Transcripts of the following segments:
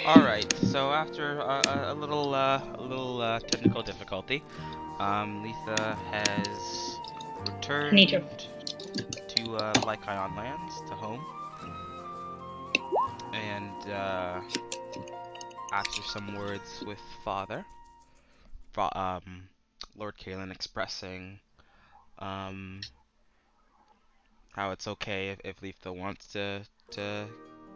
Alright, so after a little technical difficulty, Letha has Need your returned to Lycaon lands, to home, and after some words with Father, Fa Lord Kalen expressing um, how it's okay if Letha wants to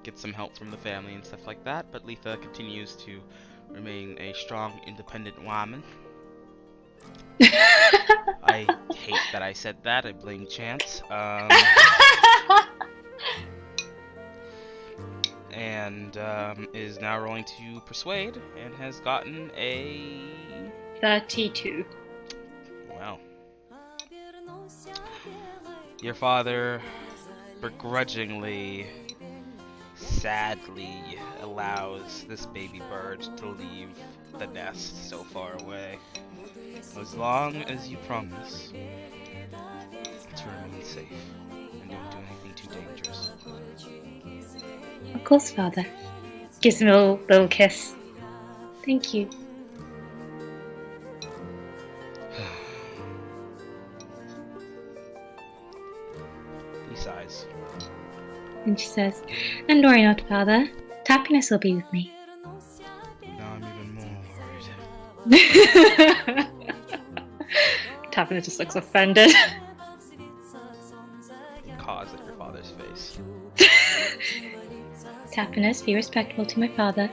get some help from the family and stuff like that, but Letha continues to remain a strong, independent woman. I hate that I said that. I blame chance. And is now rolling to persuade and has gotten a 32. well. Your father begrudgingly, sadly allows this baby bird to leave the nest so far away. As long as you promise to remain safe and don't do anything too dangerous. Of course, Father. Gives him a little kiss. Thank you. He sighs. And she says, and worry not, Father. Happiness will be with me. Now I'm even more worried. Tapina just looks offended. Cause at your father's face. Tapinus, be respectful to my father.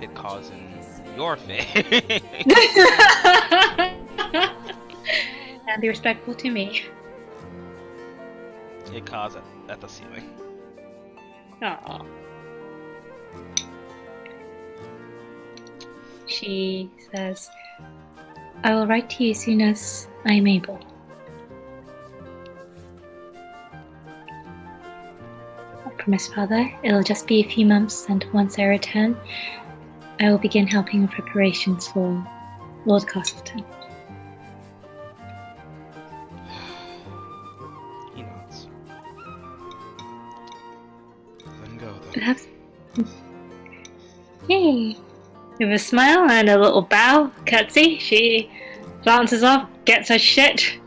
It caws in your face. And be respectful to me. It caws at the ceiling. Aww. She says, I will write to you as soon as I am able. I promise, Father, it'll just be a few months, and once I return, I will begin helping with preparations for Lord Castleton. He nods. Then go, then. Perhaps. Yay! With a smile and a little bow, curtsy, she glances off, gets her shit,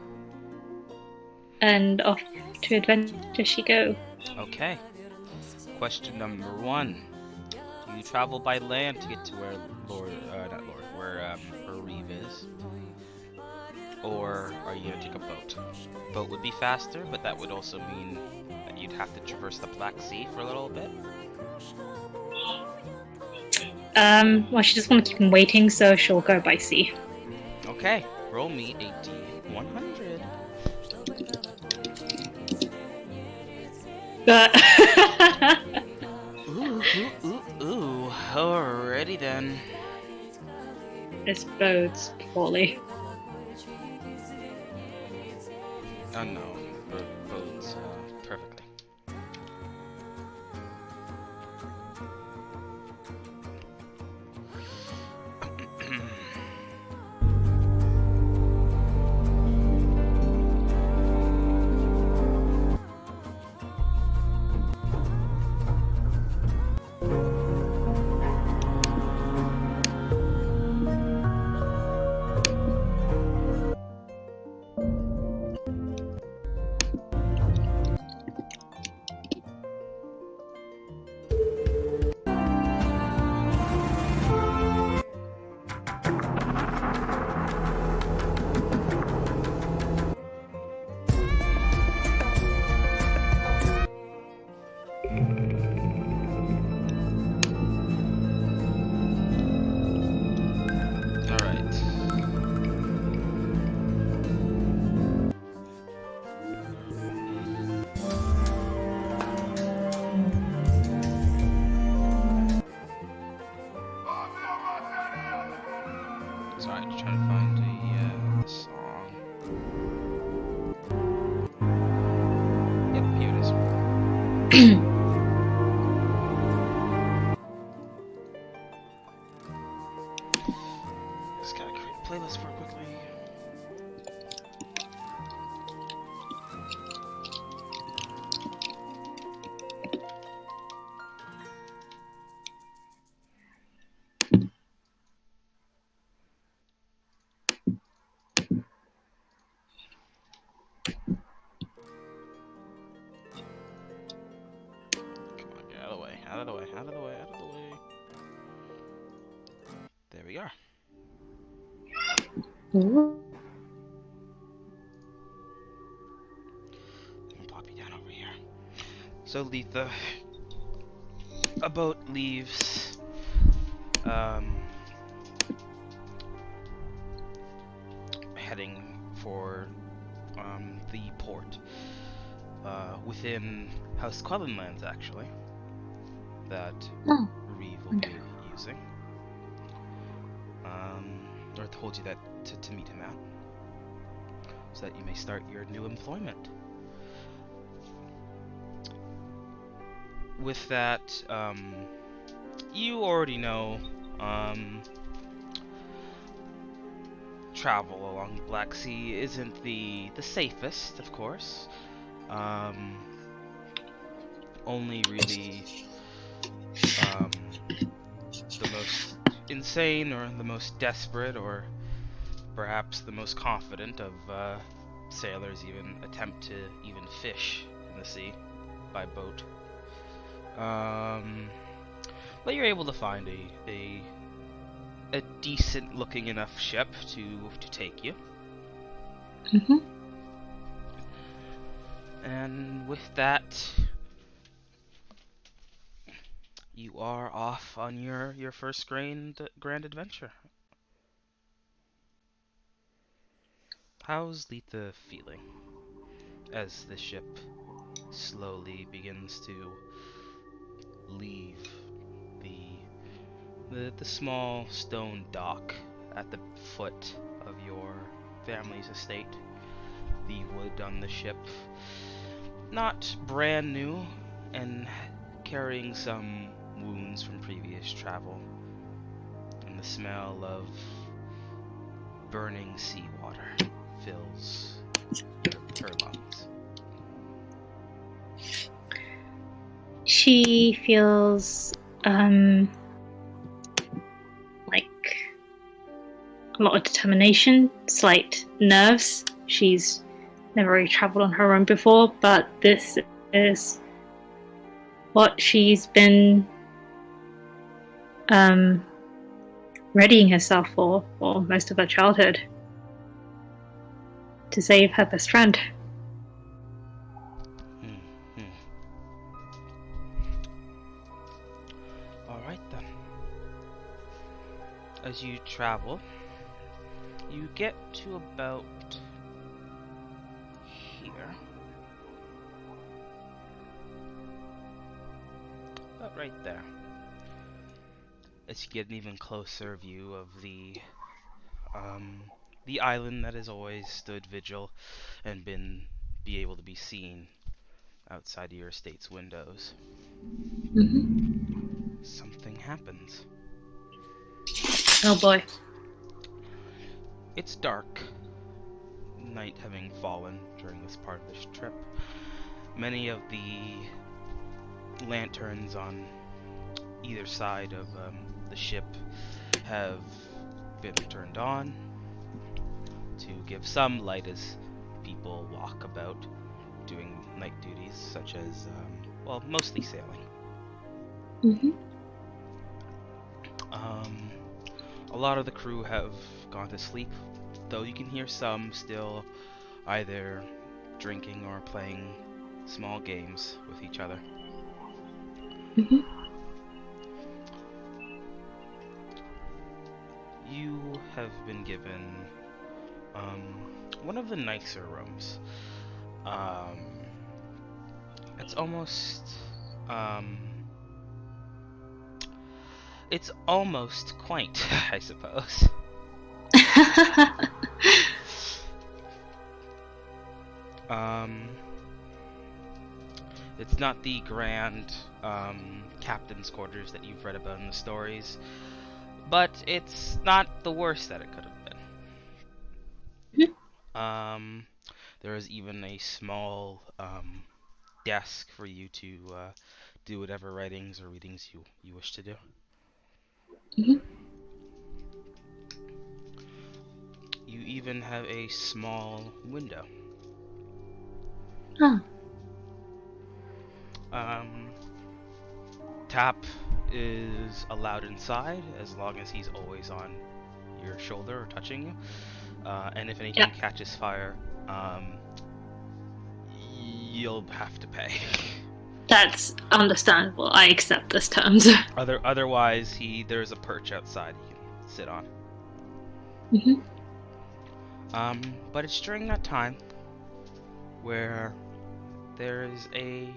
and off to adventure she goes. Okay. Question number 1. Do you travel by land to get to where where Reeve is? Or are you gonna take a boat? Boat would be faster, but that would also mean that you'd have to traverse the Black Sea for a little bit. Well, she just wants to keep him waiting, so she'll go by sea. Okay, roll me a D100. Ooh. Alrighty then. This bodes poorly. Oh no, bodes perfectly. Sorry, just trying to find a song. Yep, here it is. Just gotta create a playlist for it quickly. Out of the way, out of the way, out of the way. There we are. Ooh. I'll pop you down over here. So Letha, a boat leaves heading for the port within House Quellenlands, lands actually, that Oh, Reeve will be wonderful. using. Or told you that to meet him at, so that you may start your new employment. With that, you already know, travel along the Black Sea isn't the safest, of course. Only really the most insane or the most desperate or perhaps the most confident of sailors even attempt to even fish in the sea by boat. But you're able to find a decent looking enough ship to take you. Mm-hmm. And with that, you are off on your first grand adventure. How's Letha feeling as the ship slowly begins to leave the small stone dock at the foot of your family's estate? The wood on the ship, not brand new, and carrying some wounds from previous travel, and the smell of burning seawater fills her lungs. She feels like a lot of determination, slight nerves. She's never really traveled on her own before, but this is what she's been readying herself for most of her childhood, to save her best friend. Alright then. As you travel, you get to about here. About right there. As you get an even closer view of the island that has always stood vigil and be able to be seen outside of your estate's windows. Mm-hmm. Something happens. Oh boy. It's dark, night having fallen during this part of this trip. Many of the lanterns on either side of the ship have been turned on to give some light as people walk about doing night duties, such as, mostly sailing. Mm-hmm. A lot of the crew have gone to sleep, though you can hear some still either drinking or playing small games with each other. Mm-hmm. You have been given one of the nicer rooms. It's almost it's almost quaint, I suppose. It's not the grand captain's quarters that you've read about in the stories, but it's not the worst that it could have been. There is even a small desk for you to do whatever writings or readings you wish to do. Mm-hmm. You even have a small window. Oh. Tap is allowed inside as long as he's always on your shoulder or touching you. And if anything Yeah, catches fire, you'll have to pay. that's understandable. I accept those terms. Otherwise, there's a perch outside he can sit on. hmm But it's during that time where there is a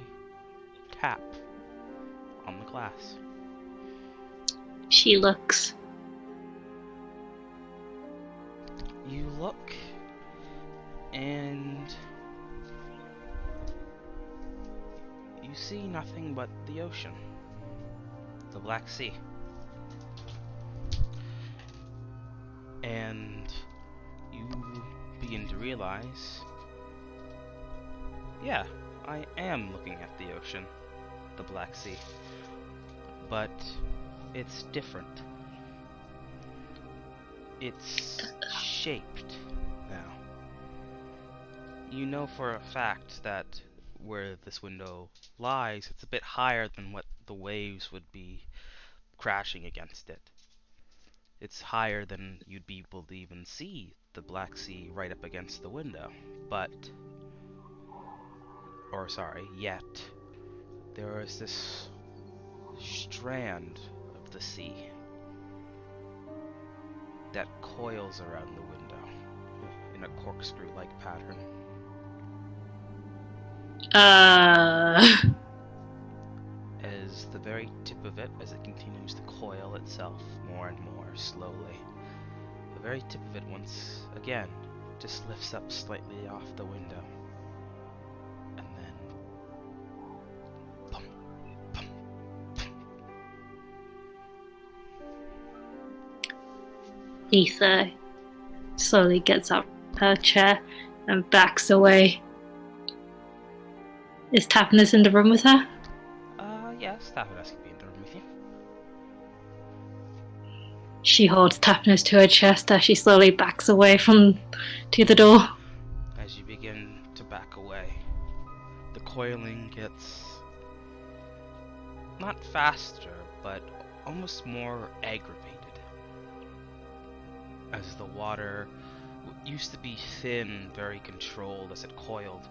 tap on the glass. She looks. You look, and you see nothing but the ocean, the Black Sea. And you begin to realize, yeah, I am looking at the ocean, the Black Sea, but it's different. It's shaped now. You know for a fact that where this window lies, it's a bit higher than what the waves would be crashing against it. It's higher than you'd be able to even see the Black Sea right up against the window. Yet, there is this strand of the sea that coils around the window in a corkscrew-like pattern. As the very tip of it, as it continues to coil itself more and more slowly, the very tip of it once again just lifts up slightly off the window. And then pum, pum, pum. Letha slowly gets up her chair and backs away. Is Tapness in the room with her? Yes, Tapanas can be in the room with you. She holds Tapness to her chest as she slowly backs away to the door. As you begin to back away, the coiling gets not faster, but almost more aggravated. As the water used to be thin, very controlled as it coiled,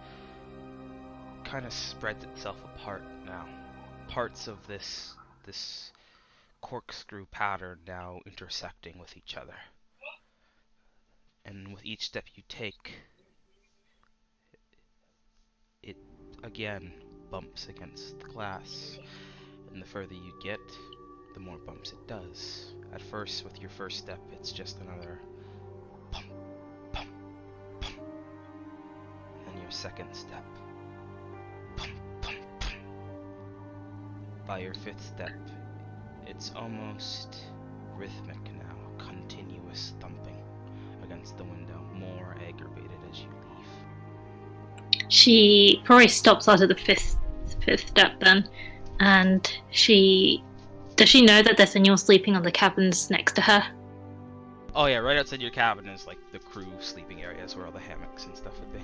kind of spreads itself apart now. Parts of this corkscrew pattern now intersecting with each other. And with each step you take, it again bumps against the glass. And the further you get, the more bumps it does. At first, with your first step, it's just another pump, pump, pump. And your second step, pump, pump, pump. By your fifth step, it's almost rhythmic now, continuous thumping against the window, more aggravated as you leave. She probably stops after the fifth step then, and does she know that there's anyone sleeping on the cabins next to her? Oh yeah, right outside your cabin is like the crew sleeping areas where all the hammocks and stuff would be.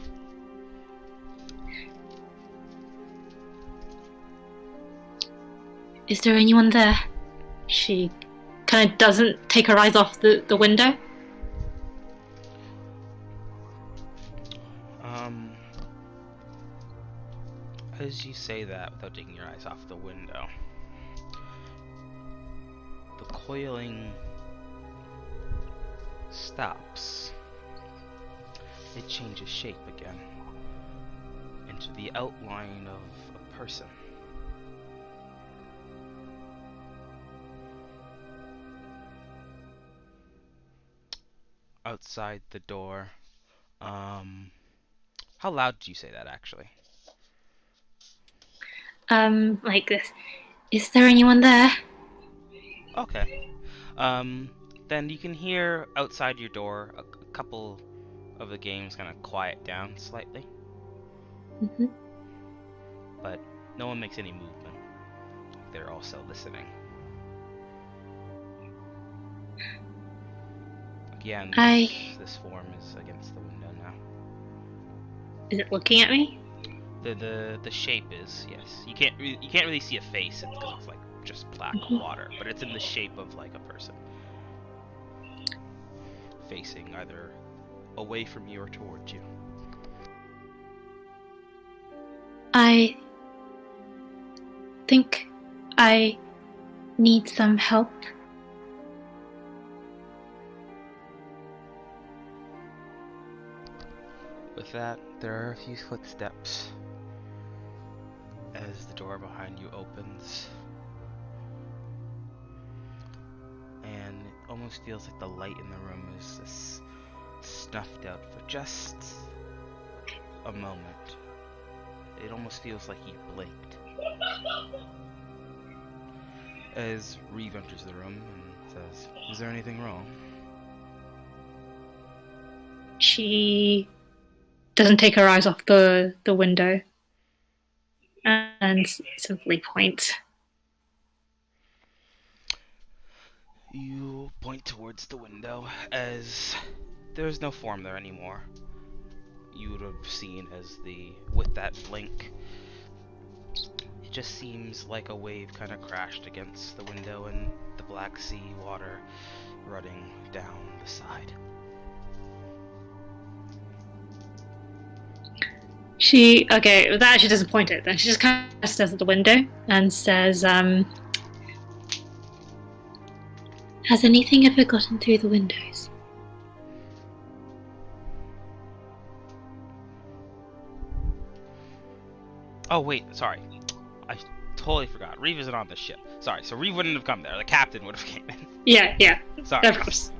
Is there anyone there? She kind of doesn't take her eyes off the window. As you say that without taking your eyes off the window, the coiling stops. It changes shape again into the outline of a person. Outside the door. How loud do you say that actually? Like this. Is there anyone there? Okay. Then you can hear outside your door a couple of the games kind of quiet down slightly. Mm-hmm. But no one makes any movement. They're also listening. Again, this form is against the window now. Is it looking at me? The shape is, yes. You can't really see a face because it's like just black water, but it's in the shape of like a person facing either away from you or towards you. I think I need some help. With that, there are a few footsteps as the door behind you opens. And it almost feels like the light in the room is snuffed out for just a moment. It almost feels like you blinked. As Reeve enters the room and says, "Is there anything wrong?" She doesn't take her eyes off the window and simply points. You point towards the window as there's no form there anymore. You would have seen as with that blink, it just seems like a wave kind of crashed against the window and the Black Sea water running down the side. She that actually doesn't point it. Then she just kind of stares at the window and says, "Has anything ever gotten through the windows?" Oh wait, sorry. I totally forgot. Reeve isn't on the ship. Sorry, so Reeve wouldn't have come there. The captain would have came in. Yeah. Sorry. No problems.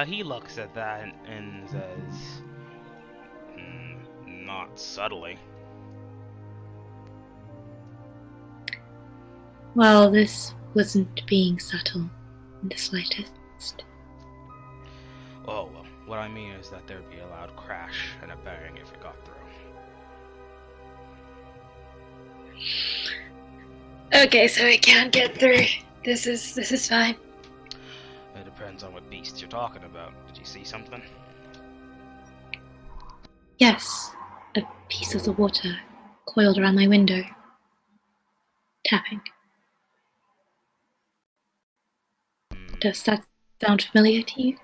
He looks at that and says, "Not subtly." Well, this wasn't being subtle in the slightest. Oh, well, what I mean is that there'd be a loud crash and a bang if it got through. Okay, so it can't get through. This is fine. It depends on what beast you're talking about. Did you see something? Yes, a piece of the water coiled around my window, tapping. Does that sound familiar to you?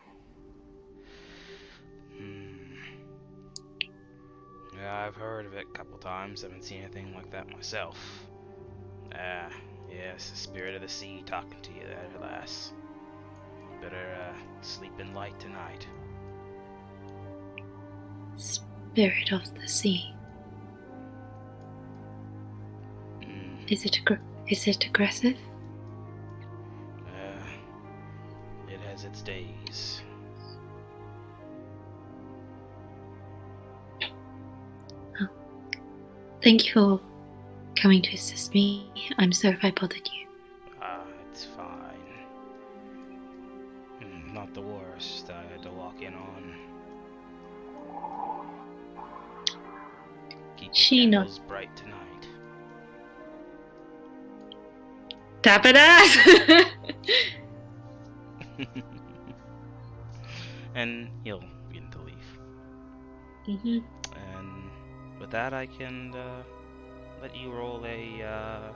Yeah, I've heard of it a couple times. Haven't seen anything like that myself. Yes, the spirit of the sea talking to you there, lass. Better sleep in light tonight. Spirit of the sea. Is it aggressive? It has its days. Oh. Thank you for coming to assist me. I'm sorry if I bothered you. It's fine. Not the worst. I had to walk in on. Keep the candles bright tonight. Tap it ass! And he'll begin to leave. And with that, I can let you roll a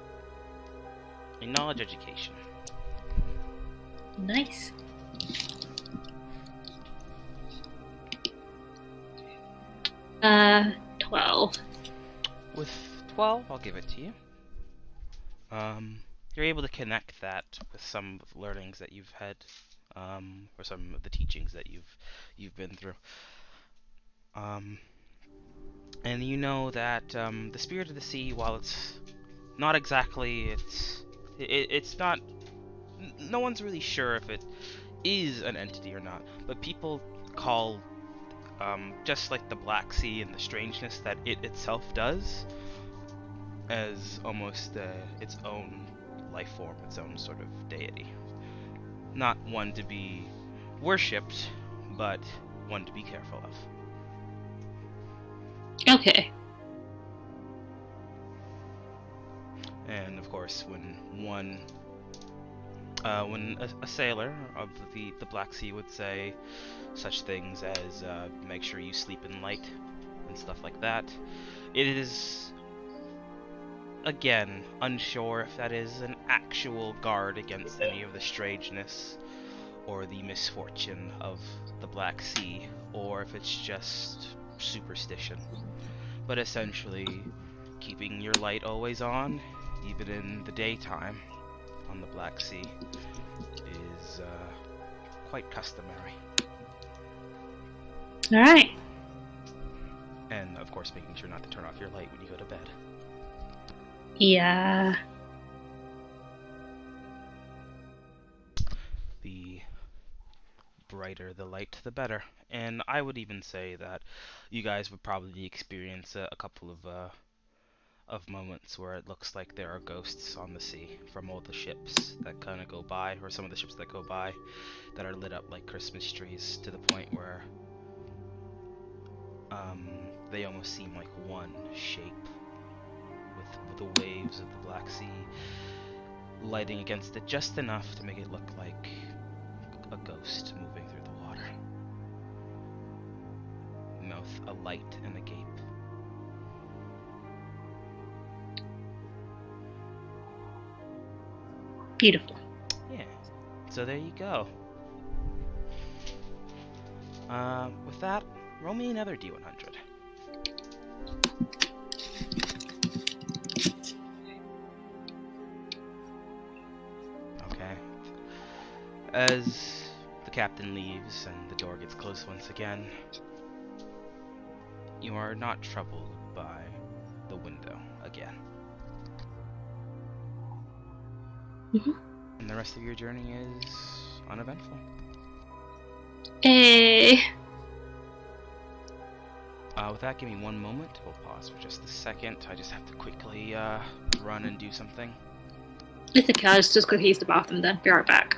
knowledge education. Nice. Uh, 12. With 12, I'll give it to you. You're able to connect that with some of the learnings that you've had, or some of the teachings that you've been through. And you know that the spirit of the sea, while it's not exactly, it's not. No one's really sure if it is an entity or not, but people call just like the Black Sea and the strangeness that it itself does as almost its own life form, its own sort of deity. Not one to be worshipped, but one to be careful of. Okay. And of course, when a sailor of the Black Sea would say such things as make sure you sleep in light and stuff like that, it is again, unsure if that is an actual guard against any of the strangeness or the misfortune of the Black Sea, or if it's just superstition. But essentially, keeping your light always on, even in the daytime on the Black Sea, is quite customary. Alright. And of course, making sure not to turn off your light when you go to bed. Yeah. The brighter the light, the better. And I would even say that you guys would probably experience a couple of moments where it looks like there are ghosts on the sea from all the ships that kind of go by, or some of the ships that go by, that are lit up like Christmas trees to the point where they almost seem like one shape, with the waves of the Black Sea lighting against it just enough to make it look like a ghost moving through the water. Mouth alight and agape. Beautiful. Yeah. So there you go. With that, roll me another D100. Okay. As the captain leaves and the door gets closed once again, you are not troubled by the window again. And the rest of your journey is uneventful. With that, give me one moment. We'll pause for just a second. I just have to quickly run and do something. It's okay, I'll just quickly use the bathroom then. Be right back.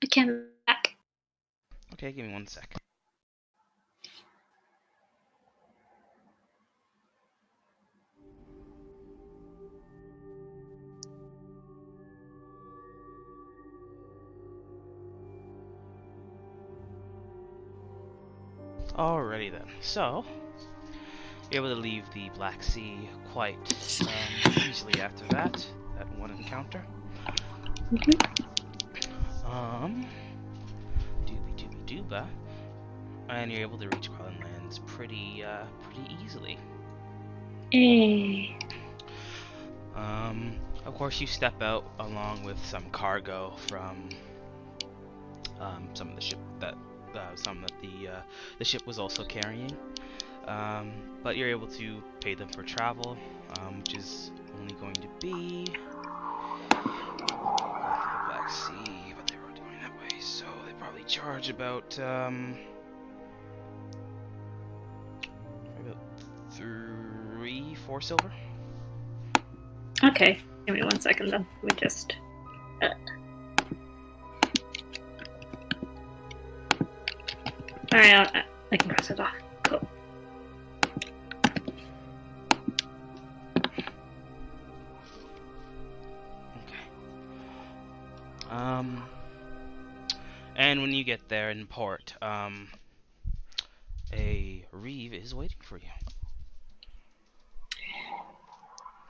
Okay, I'm back. Okay, give me 1 sec. Alrighty then. So, you're able to leave the Black Sea quite easily after that one encounter. Doobie doobie dooba. And you're able to reach Carlin Lands pretty easily. Of course, you step out along with some cargo from some of the ship that the ship was also carrying. But you're able to pay them for travel, which is only going to be the Black Sea, but they were going that way, so they probably charge about 3-4 silver. Okay, give me 1 second then. Let me just... Alright, I can cross it off. Cool. Okay. And when you get there in port, a Reeve is waiting for you.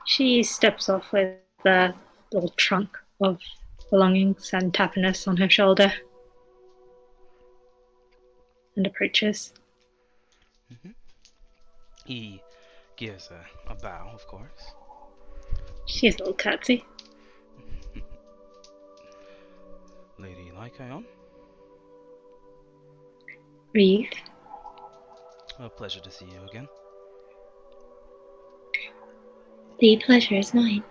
She steps off with the little trunk of belongings and happiness on her shoulder and approaches. Mm-hmm. He gives a bow, of course. She gives a little curtsy. Lady Lycaon. Reeve. A pleasure to see you again. The pleasure is mine,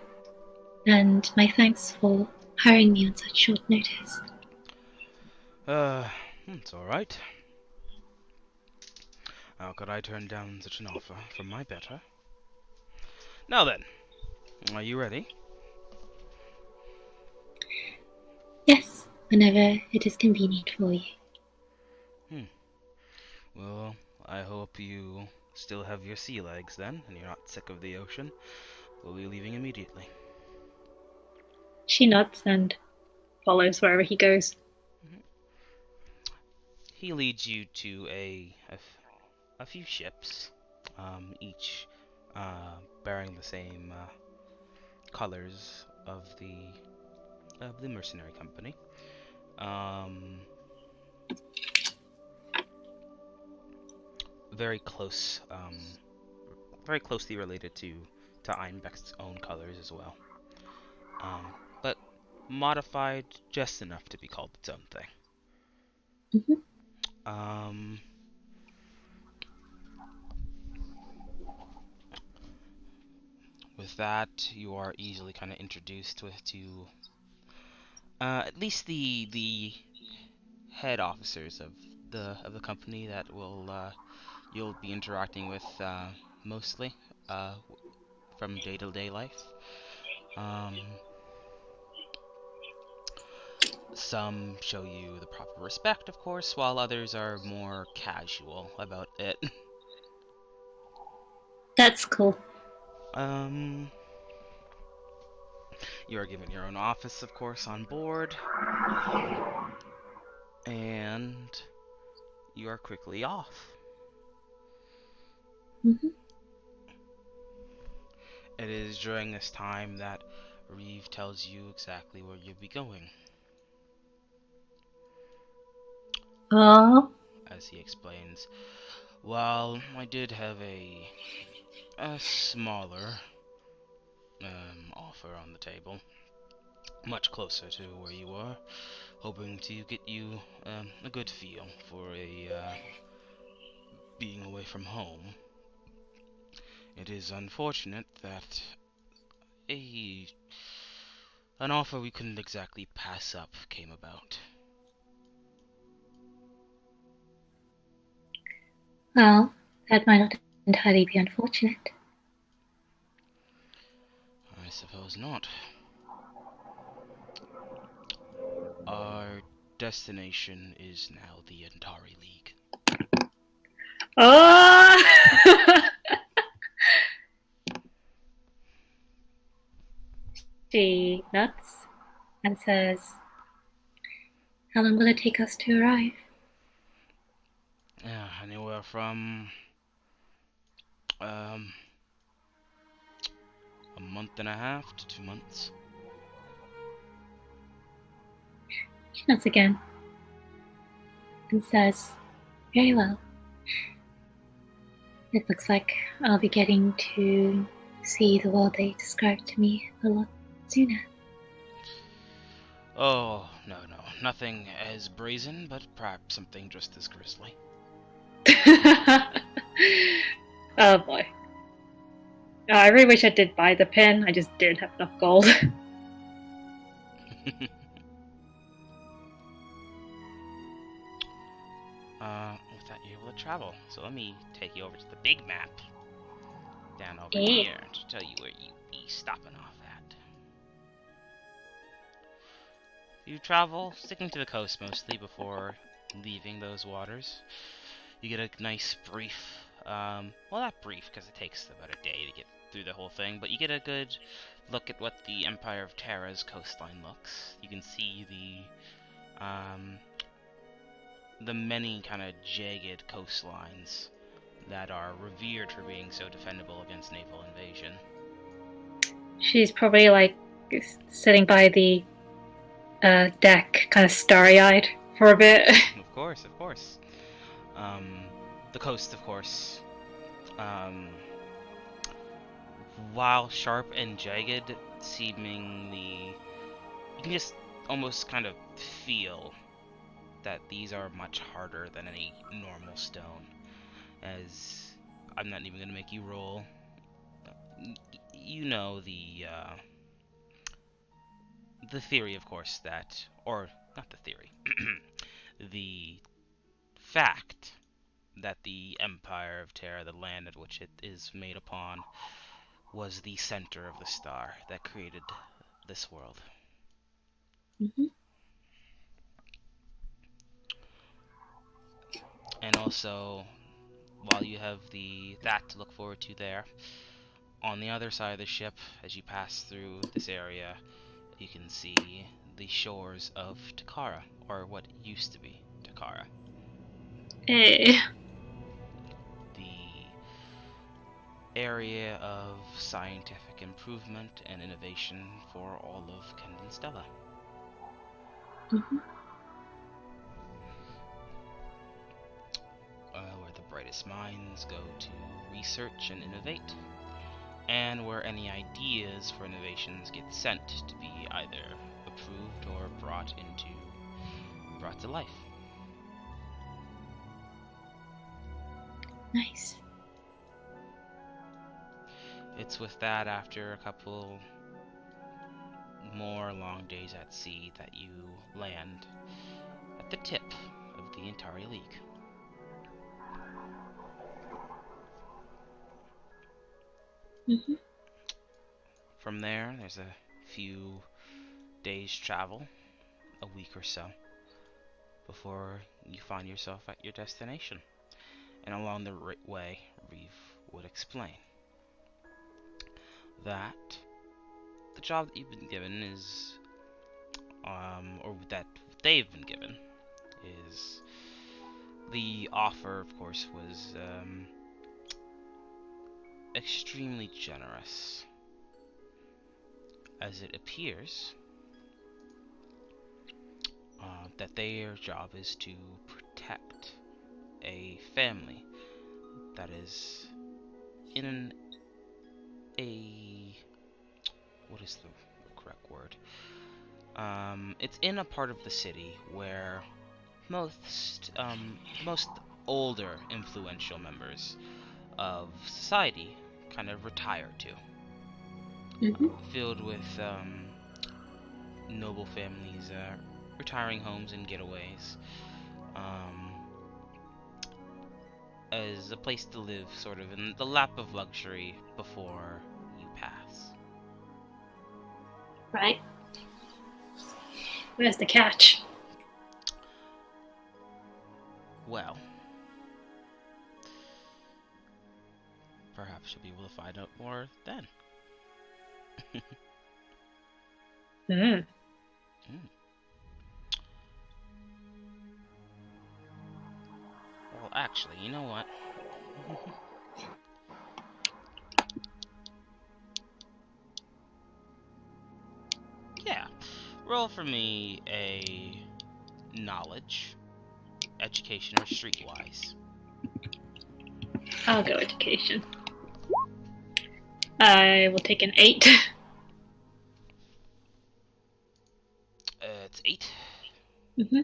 and my thanks for hiring me on such short notice. It's alright. How could I turn down such an offer from my better? Now then, are you ready? Yes, whenever it is convenient for you. Well, I hope you still have your sea legs then, and you're not sick of the ocean. We'll be leaving immediately. She nods and follows wherever he goes. Mm-hmm. He leads you to a few ships, each bearing the same colors of the mercenary company. Um, very close, very closely related to Einbeck's own colors as well. But modified just enough to be called its own thing. Mm-hmm. Um, with that, you are easily kind of introduced to at least the head officers of the company that will you'll be interacting with mostly uh, from day-to-day life. Um, some show you the proper respect, of course, while others are more casual about it. That's cool. Um, you are given your own office, of course, on board, and you are quickly off. Mm-hmm. It is during this time that Reeve tells you exactly where you'll be going, Oh, as he explains. Well, I did have a smaller offer on the table, much closer to where you are, hoping to get you a good feel for a being away from home. It is unfortunate that a an offer we couldn't exactly pass up came about. well, that might not entirely be unfortunate. I suppose not. Our destination is now the Antari League. Oh! She nods and says, how long will it take us to arrive? Anywhere from um, a month and a half to 2 months. She nods again and says, very well. It looks like I'll be getting to see the world they described to me a lot sooner. Oh, no, no, nothing as brazen, but perhaps something just as grisly. Oh boy. I really wish I did buy the pin. I just didn't have enough gold. With that, you're able to travel. So let me take you over to the big map. Down over Yeah. here to tell you where you be stopping off at. You travel, sticking to the coast mostly before leaving those waters. You get a nice brief, well, not brief because it takes about a day to get through the whole thing, but you get a good look at what the Empire of Terra's coastline looks. You can see the many kind of jagged coastlines that are revered for being so defendable against naval invasion. She's probably like sitting by the deck, kind of starry-eyed for a bit. Of course, of course. The coast, of course, um, while sharp and jagged, seemingly, you can just almost kind of feel that these are much harder than any normal stone. As I'm not even going to make you roll. You know the theory, of course, that, or not the theory, the fact that the Empire of Terra, the land at which it is made upon, was the center of the star that created this world. Mm-hmm. And also, while you have that to look forward to there, on the other side of the ship, as you pass through this area, you can see the shores of Takara, or what used to be Takara. Hey. The area of scientific improvement and innovation for all of Cadenstella. Mm-hmm. Where the brightest minds go to research and innovate, and where any ideas for innovations get sent to be either approved or brought to life. Nice. It's with that, after a couple more long days at sea, that you land at the tip of the Antari League. Mm-hmm. From there's a few days travel, a week or so, before you find yourself at your destination. And along the way, Reeve would explain that the job that you've been given is, or that they've been given, is the offer, of course, was extremely generous, as it appears that their job is to protect a family that is in a what is the correct word? It's in a part of the city where most older influential members of society kind of retire to, Mm-hmm. filled with noble families, retiring homes and getaways, um, as a place to live, sort of in the lap of luxury before you pass. Right. Where's the catch? Well, perhaps you'll be able to find out more then. Mm. Mm. Well, actually, you know what? Yeah, roll for me a knowledge, education, or streetwise. I'll go education. I will take an 8. It's 8. Mm-hmm.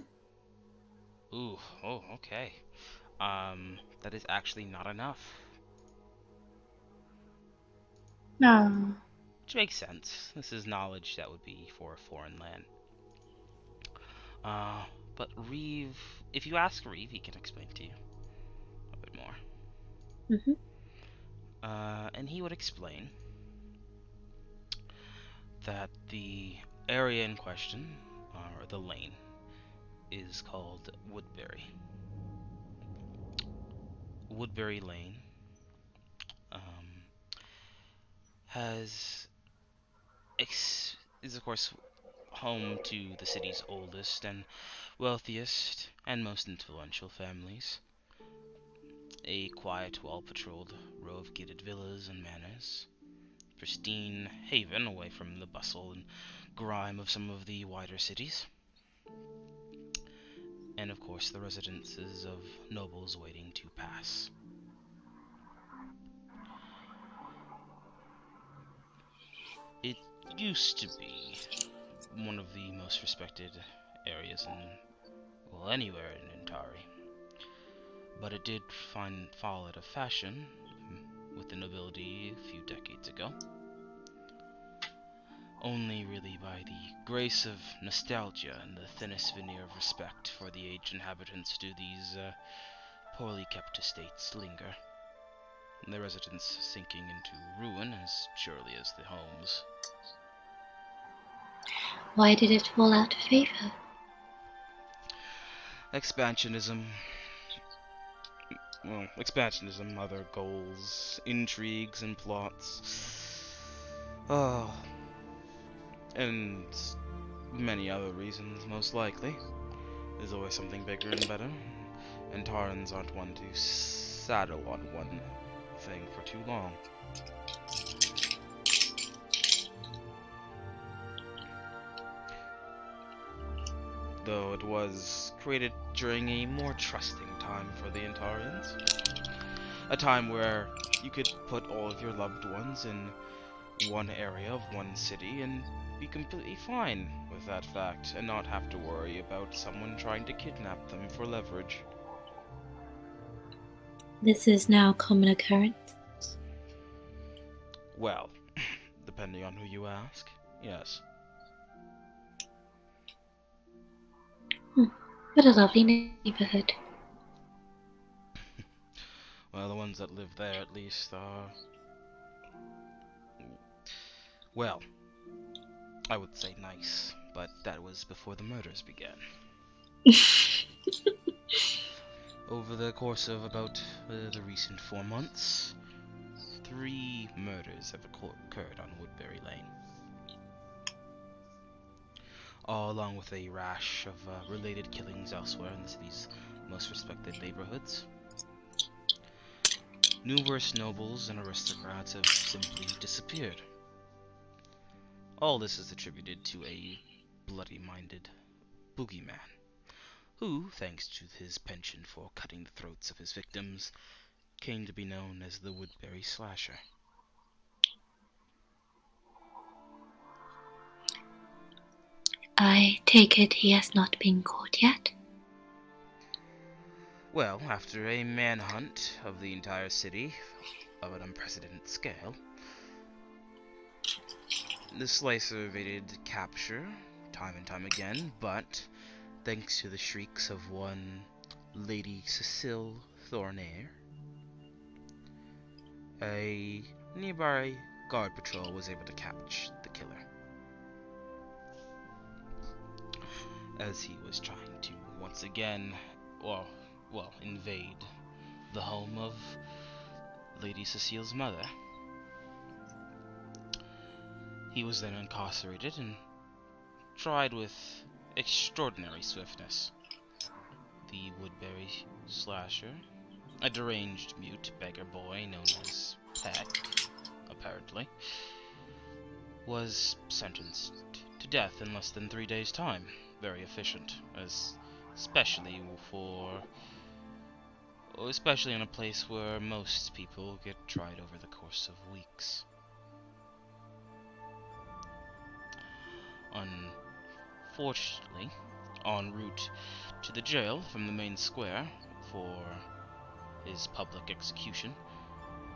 Ooh, oh, okay. That is actually not enough. No. Which makes sense. This is knowledge that would be for a foreign land. Uh, but Reeve, if you ask Reeve, he can explain to you a bit more. Mm-hmm. And he would explain that the area in question, or the lane, is called Woodbury. Woodbury Lane um, has is of course home to the city's oldest and wealthiest and most influential families. A quiet, well-patrolled row of gated villas and manors, pristine haven away from the bustle and grime of some of the wider cities, and of course the residences of nobles waiting to pass. It used to be one of the most respected areas in, well, anywhere in Antari, but it did fall out of fashion with the nobility a few decades ago. Only really by the grace of nostalgia and the thinnest veneer of respect for the aged inhabitants do these poorly kept estates linger, their residents sinking into ruin as surely as the homes. Why did it fall out of favor? Expansionism. Well, expansionism, other goals, intrigues, and plots. Oh, and many other reasons, most likely. There's always something bigger and better, and Tarans aren't one to saddle on one thing for too long. Though it was created during a more trusting time for the Antarians. A time where you could put all of your loved ones in one area of one city and be completely fine with that fact, and not have to worry about someone trying to kidnap them for leverage. This is now a common occurrence. Well, depending on who you ask, yes. What a lovely neighborhood. Well, the ones that live there at least are... well, I would say nice, but that was before the murders began. Over the course of about the recent 4 months, 3 murders have occurred on Woodbury Lane. All along with a rash of related killings elsewhere in the city's most respected neighborhoods. Numerous nobles and aristocrats have simply disappeared. All this is attributed to a bloody-minded boogeyman, who, thanks to his penchant for cutting the throats of his victims, came to be known as the Woodbury Slasher. I take it he has not been caught yet? Well, after a manhunt of the entire city of an unprecedented scale, the slicer evaded capture time and time again, but thanks to the shrieks of one Lady Cecile Thornaire, a nearby guard patrol was able to catch the killer as he was trying to once again, invade the home of Lady Cecile's mother. He was then incarcerated and tried with extraordinary swiftness. The Woodbury Slasher, a deranged mute beggar boy known as Peck, apparently, was sentenced to death in less than 3 days' time. Very efficient, especially in a place where most people get tried over the course of weeks. Unfortunately, en route to the jail from the main square for his public execution,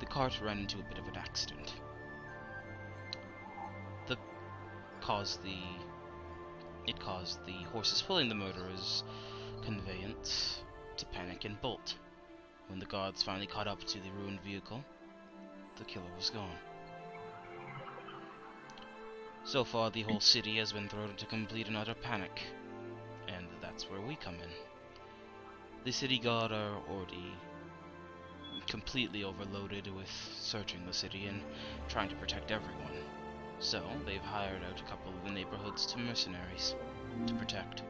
the cart ran into a bit of an accident that caused the horses pulling the murderer's conveyance to panic and bolt. When the guards finally caught up to the ruined vehicle, the killer was gone. So far, the whole city has been thrown into complete and utter panic, and that's where we come in. The city guard are already completely overloaded with searching the city and trying to protect everyone. So, they've hired out a couple of the neighborhoods to mercenaries to protect.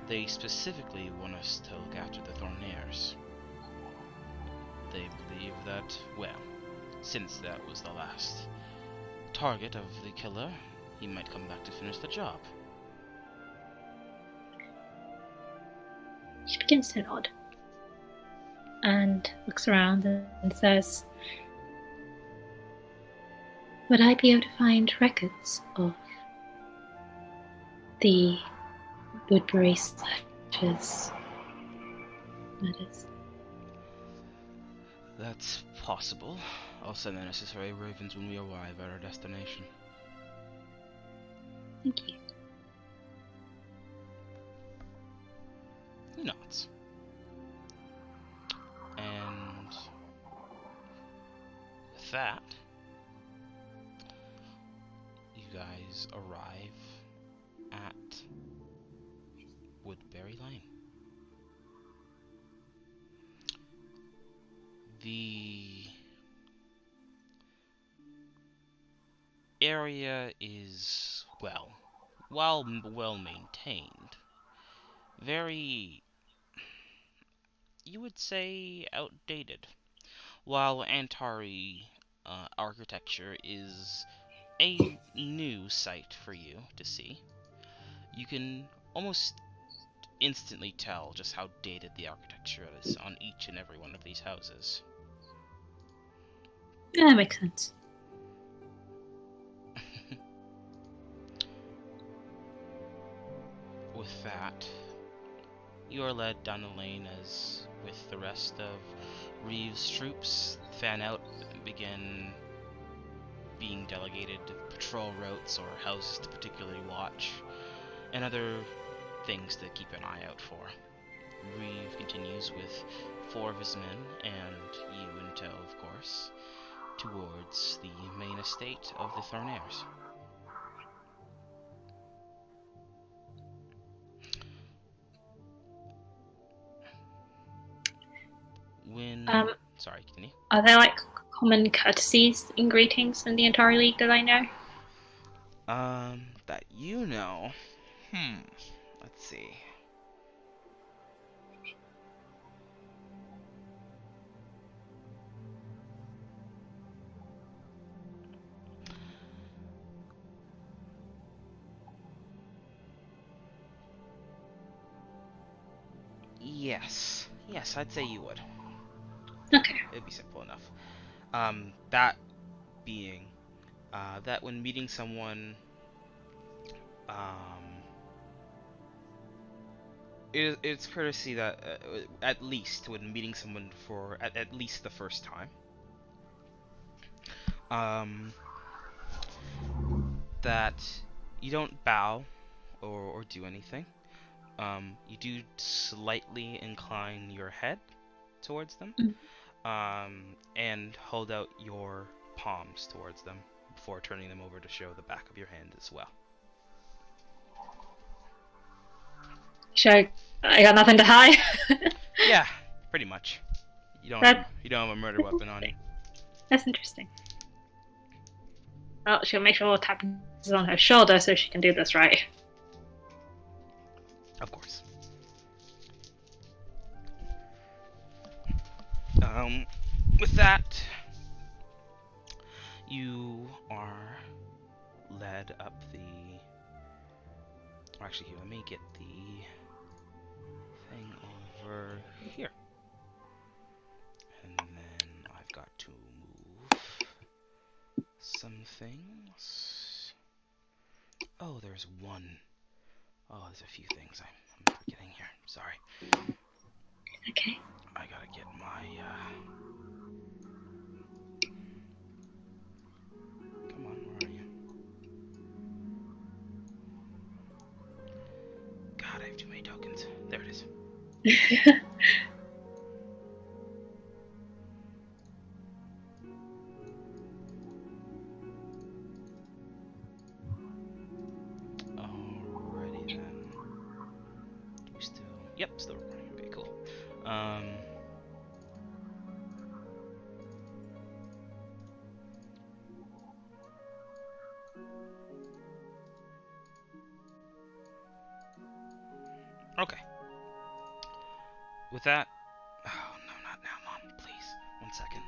They specifically want us to look after the Thornaires. They believe that, well, since that was the last target of the killer, he might come back to finish the job. She begins to nod and looks around and says, would I be able to find records of the Woodbury slashers' murders? That's possible. I'll send the necessary ravens when we arrive at our destination. Thank you. He nods. And with that, you guys arrive at Woodbury Lane. The area is, well maintained. Very, you would say, outdated. While Antari architecture is a new sight for you to see, you can almost instantly tell just how dated the architecture is on each and every one of these houses. Yeah, that makes sense. With that, you are led down the lane as, with the rest of Reeves' troops, fan out and begin being delegated to patrol routes or houses to particularly watch, and other things to keep an eye out for. Reeve continues with 4 of his men, and you in tow, of course, towards the main estate of the Thornaires. Sorry, continue. Are there like common courtesies and greetings in the entire league that I know? That you know. Let's see. Yes, I'd say you would. Okay. It'd be simple enough. That being, that when meeting someone, it's courtesy that, at least when meeting someone for at least the first time, that you don't bow or do anything. You do slightly incline your head towards them, and hold out your palms towards them before turning them over to show the back of your hand as well. I got nothing to hide. Yeah, pretty much. You don't have a murder weapon on you. That's interesting. Well, she'll make sure tap is on her shoulder so she can do this right. Of course. With that, you are led up the... Actually, here, let me get the thing over here. And then I've got to move some things. Oh, there's one. Oh, there's a few things I'm forgetting here. Sorry. Okay. I gotta get my, Come on, where are you? God, I have too many tokens. There it is. Alrighty then. Do we still... Yep, still recording. Okay, cool. Okay. With that... Oh, no, not now, Mom. Please. 1 second.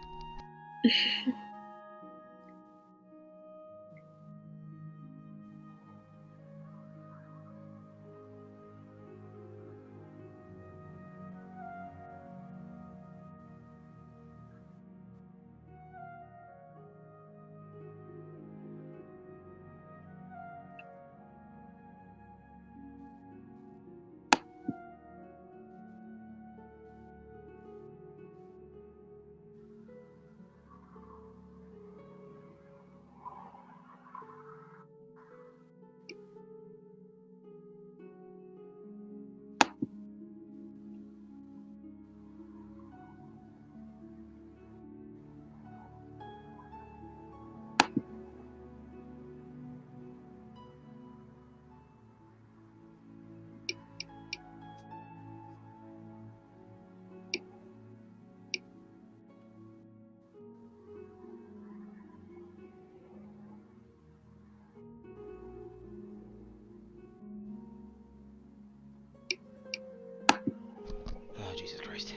Oh, Jesus Christ.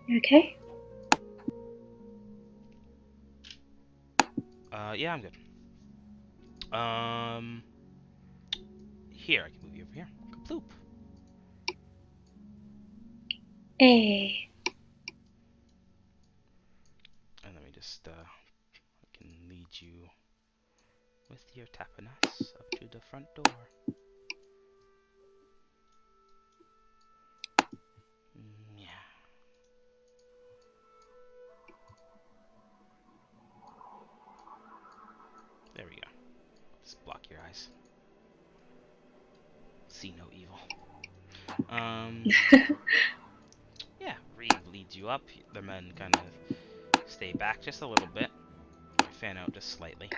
You okay? Yeah, I'm good. Here, I can move you over here. Kaploop. Hey. And let me just, I can lead you with your tapaness up to the front door. Yeah. There we go. Just block your eyes. See no evil. Yeah, Reeve leads you up. The men kind of stay back just a little bit. Fan out just slightly.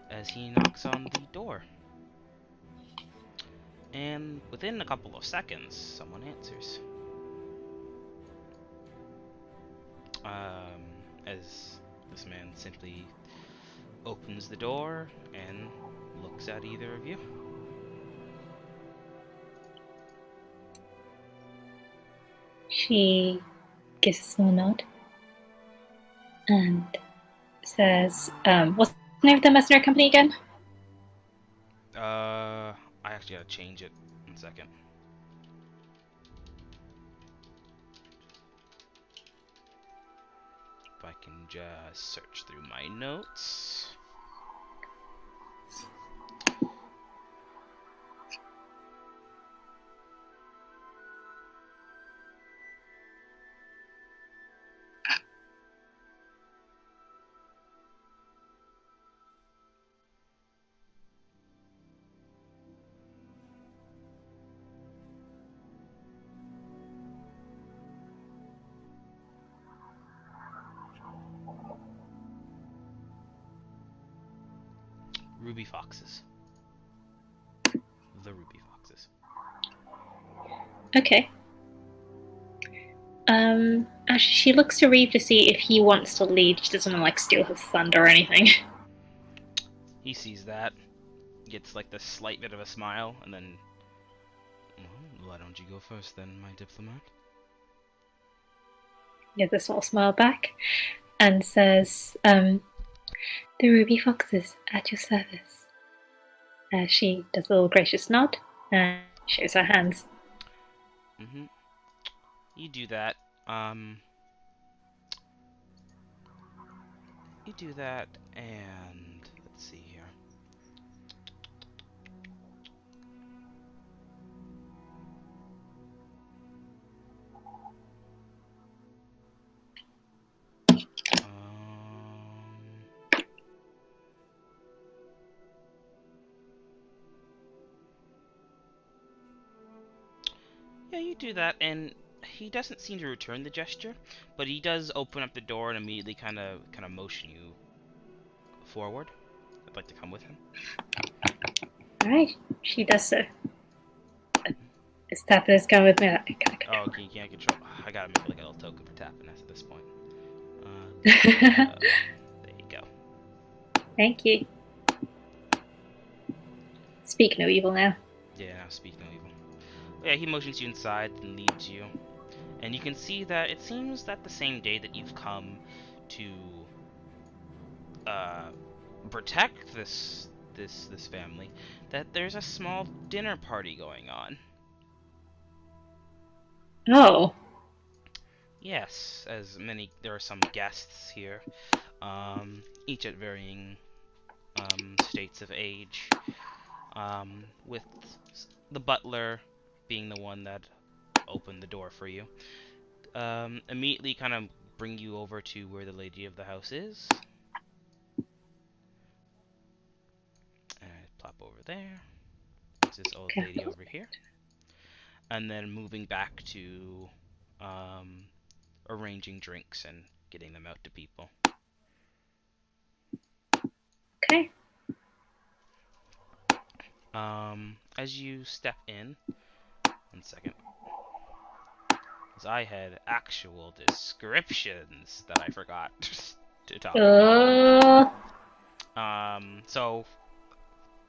As he knocks on the door. And within a couple of seconds, someone answers. As this man simply opens the door and looks at either of you. She gives a small nod and says, what's the name of the mercenary company again? I actually gotta change it. 1 second. If I can just search through my notes. Ruby Foxes. The Ruby Foxes. Okay. Actually, she looks to Reeve to see if he wants to lead. She doesn't want to, steal his thunder or anything. He sees that, gets like the slight bit of a smile, and then, well, why don't you go first then, my diplomat? Gives a small smile back and says, the Ruby Foxes at your service. She does a little gracious nod and shows her hands. You do that. You do that, and let's see here. Yeah, you do that, and he doesn't seem to return the gesture, but he does open up the door and immediately kind of motion you forward. I'd like to come with him. Alright, she does so. Is Tapas come with me? Oh, okay, you can't control. I gotta make like a little token for Tapaness at this point. There you go. Thank you. Speak no evil now. Yeah, now speak no evil. Yeah, he motions you inside and leads you. And you can see that it seems that the same day that you've come to uh, protect this family, that there's a small dinner party going on. Oh. Yes, there are some guests here, each at varying states of age, with the butler being the one that opened the door for you. Immediately kind of bring you over to where the lady of the house is. And I plop over there. There's this old lady Careful. over here. And then moving back to um, arranging drinks and getting them out to people. Okay. As you step in, 1 second, as I had actual descriptions that I forgot to talk about. Uh, So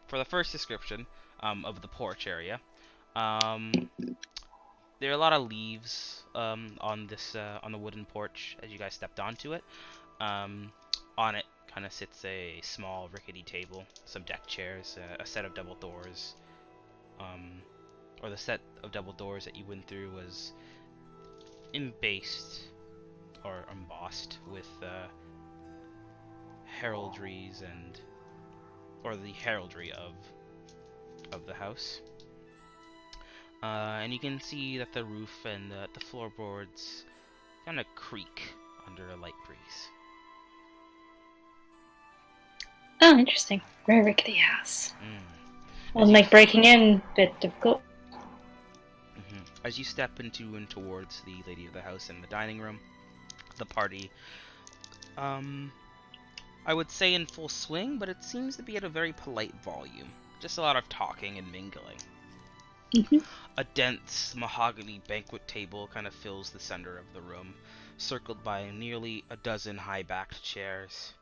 for the first description of the porch area, um, there are a lot of leaves on this on the wooden porch as you guys stepped onto it. Um, on it kind of sits a small rickety table, some deck chairs, a set of double doors. Or the set of double doors that you went through was embased or embossed with heraldries or the heraldry of the house. And you can see that the roof and the floorboards kind of creak under a light breeze. oh, interesting. Very rickety house. Will As you make breaking in a bit difficult. As you step into and towards the lady of the house in the dining room, the party, I would say in full swing, but it seems to be at a very polite volume. Just a lot of talking and mingling. A dense mahogany banquet table kind of fills the center of the room, circled by nearly a dozen high-backed chairs.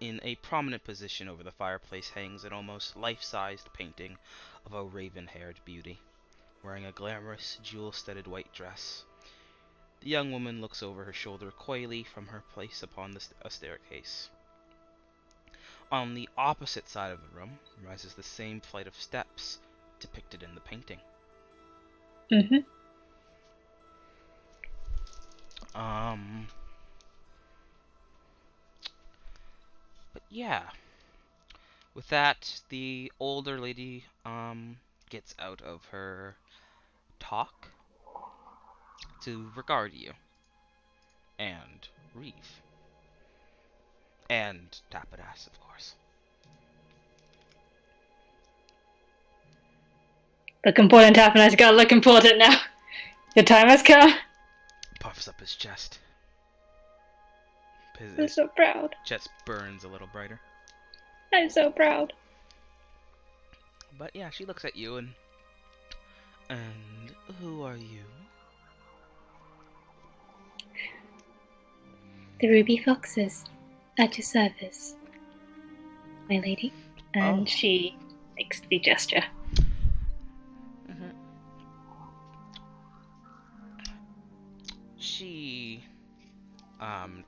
In a prominent position over the fireplace hangs an almost life-sized painting of a raven-haired beauty, wearing a glamorous, jewel-studded white dress. The young woman looks over her shoulder coyly from her place upon a staircase. On the opposite side of the room rises the same flight of steps depicted in the painting. But yeah, with that, the older lady gets out of her talk to regard you and Reeve and Tapadas, of course. Look important, Taffin. Gotta look important now. Your time has come. Puffs up his chest. I'm so proud. Chest burns a little brighter. I'm so proud. But yeah, she looks at you and who are you? The ruby foxes at your service, my lady. And she makes the gesture. She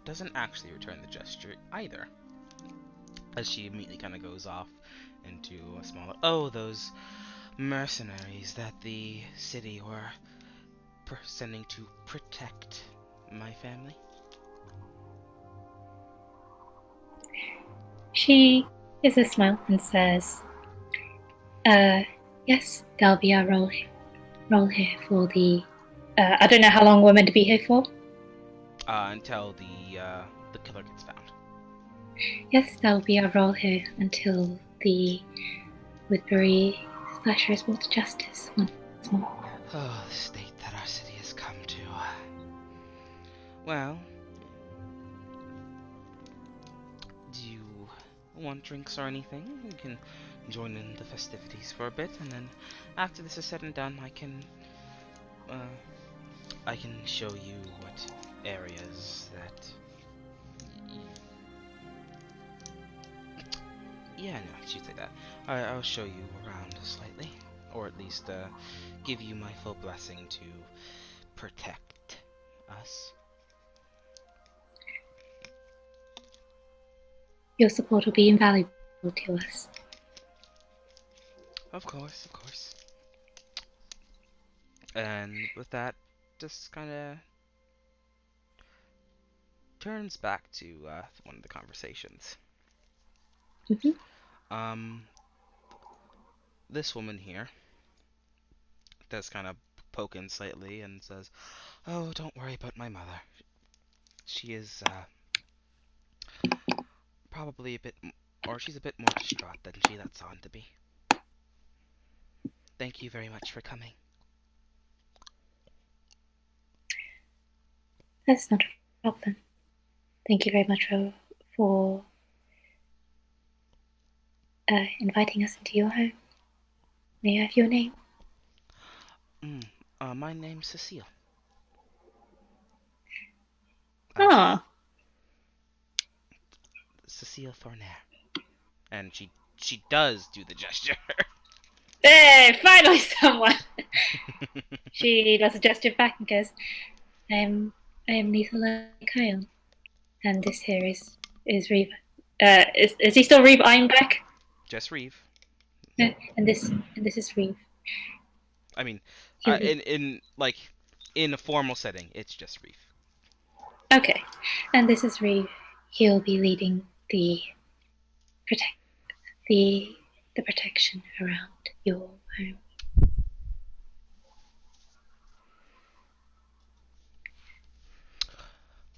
doesn't actually return the gesture either, as she immediately kind of goes off into a smaller. Oh, those mercenaries that the city were sending to protect my family. She gives a smile and says, yes, that'll be our role here for the... I don't know how long we're meant to be here for. Until the killer gets found. Yes, that'll be our role here until the Woodbury slasher is brought to justice once more. Oh, the state that our city has come to. Well, do you want drinks or anything? We can join in the festivities for a bit, and then after this is said and done, I can show you what areas that. Yeah, no, I should say that. I'll show you around slightly. or at least give you my full blessing to protect us. Your support will be invaluable to us. Of course, of course. And with that, just kind of turns back to one of the conversations. Mm-hmm. Um, this woman here does kind of poke in slightly and says, "Oh, don't worry about my mother. She is probably a bit, or she's a bit more distraught than she lets on to be. Thank you very much for coming." That's not a problem. Thank you very much for inviting us into your home. May I have your name? Mm, my name's Cecile. Ah, Cecile Thornaire. And she does do the gesture. hey, finally someone. She does a gesture back and goes, I am Letha Kyle, and this here is Reeve. Is he still Reeve Ironback? Just Reeve. And this is Reeve. I mean, He'll be in like in a formal setting, it's just Reeve. okay. And this is Reeve. He'll be leading protect the the protection around your home.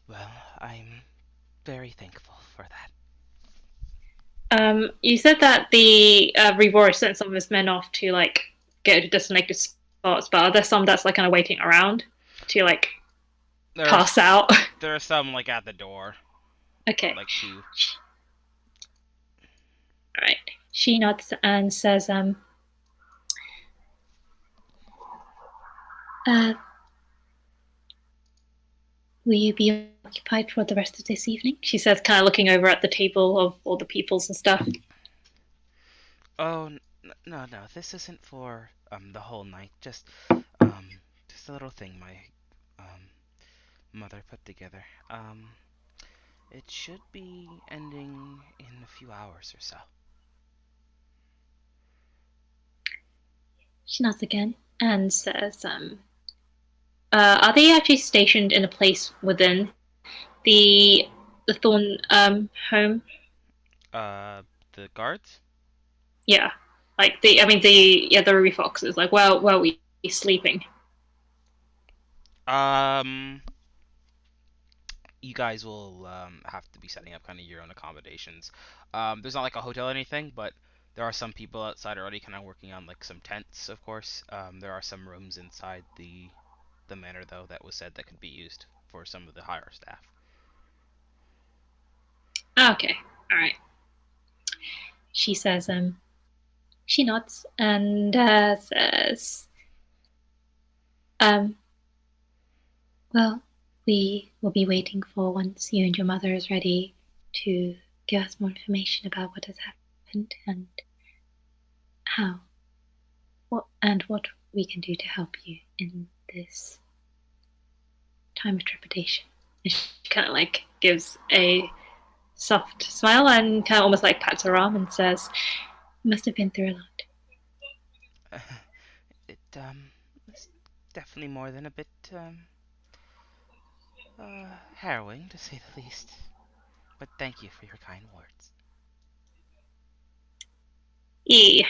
Well, I'm very thankful for that. You said that the Reeve sent some of his men off to like get to designated spots, but are there some that's like kind of waiting around to like pass There's out? there are some like at the door, Okay. like two. All right. She nods and says, uh, will you be occupied for the rest of this evening? She says, kind of looking over at the table of all the peoples and stuff. Oh no no, this isn't for the whole night. Just a little thing my um mother put together. It should be ending in a few hours or so. She nods again and says, are they actually stationed in a place within the the Thorn home? Uh, the guards? Yeah, like the Ruby Foxes. Like, where are we sleeping? Um, you guys will have to be setting up kind of your own accommodations. There's not like a hotel or anything, but there are some people outside already kind of working on like some tents, of course. There are some rooms inside the manor though that was said that could be used for some of the higher staff. Oh, okay, all right. She says, she nods and says, um, well, we will be waiting for once you and your mother is ready to give us more information about what has happened and how, what we can do to help you in this time of trepidation. And she kind of like gives a soft smile and kind of almost like pats her arm and says, "You must have been through a lot." It is definitely more than a bit harrowing to say the least. But thank you for your kind words. Yeah.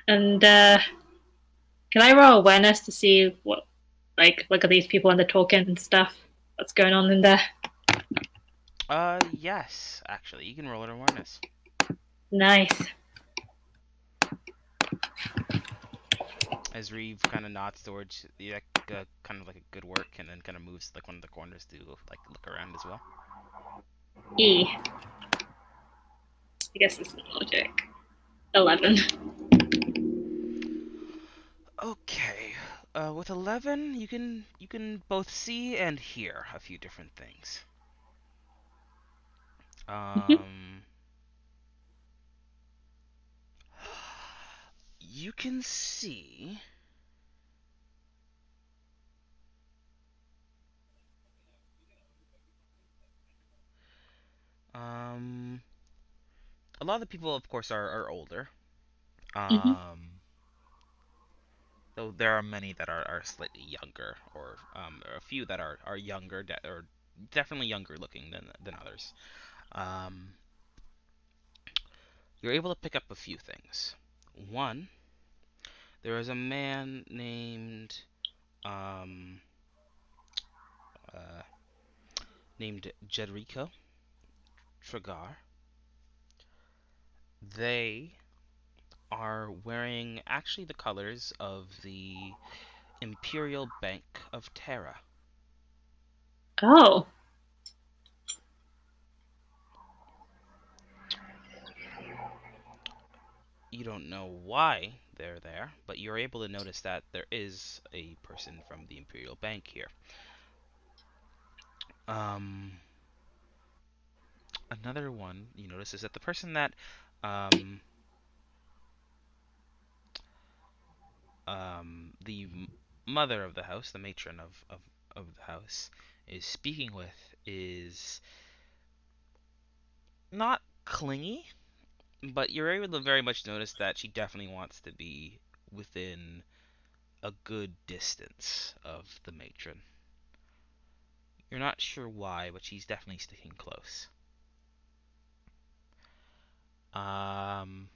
And can I roll awareness to see what, like, look at these people and they're talking and stuff? What's going on in there? Yes, actually, you can roll an awareness. Nice. As Reeve kind of nods towards the kind of like a good work, and then kind of moves like one of the corners to like look around as well. E. I guess it's logic. 11. Okay. With 11, you can both see and hear a few different things. Mm-hmm. Um, You can see um a lot of the people, of course, are older. Hmm. Um, though there are many that are slightly younger, or there are a few that are younger, or definitely younger looking than others. Um, you're able to pick up a few things. One, there is a man um uh, named Jedrico Tragar. They are wearing actually the colors of the Imperial Bank of Terra. Oh. You don't know why they're there, but you're able to notice that there is a person from the Imperial Bank here. Um, Another one you notice is that the person that um, the mother of the house, the matron of the house, is speaking with is not clingy, but you're able to very much notice that she definitely wants to be within a good distance of the matron. You're not sure why, but she's definitely sticking close. Um,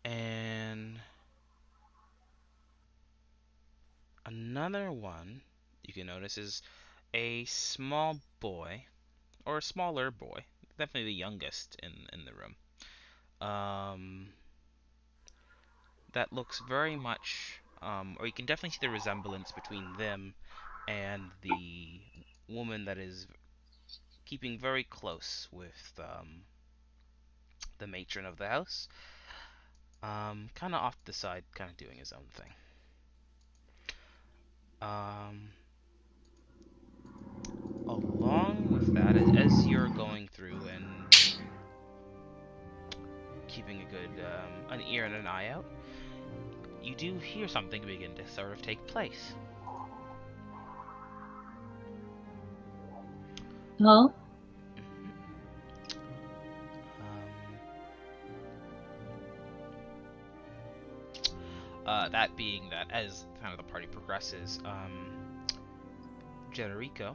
and another one you can notice is a small boy, or a smaller boy, definitely the youngest in the room. Um, that looks very much, or you can definitely see the resemblance between them and the woman that is keeping very close with the matron of the house. Kind of off the side, kind of doing his own thing. Um, Along with that, as you're going through and keeping a good an ear and an eye out, you do hear something begin to sort of take place. Oh. hmm Um, that being that, as kind of the party progresses, Generico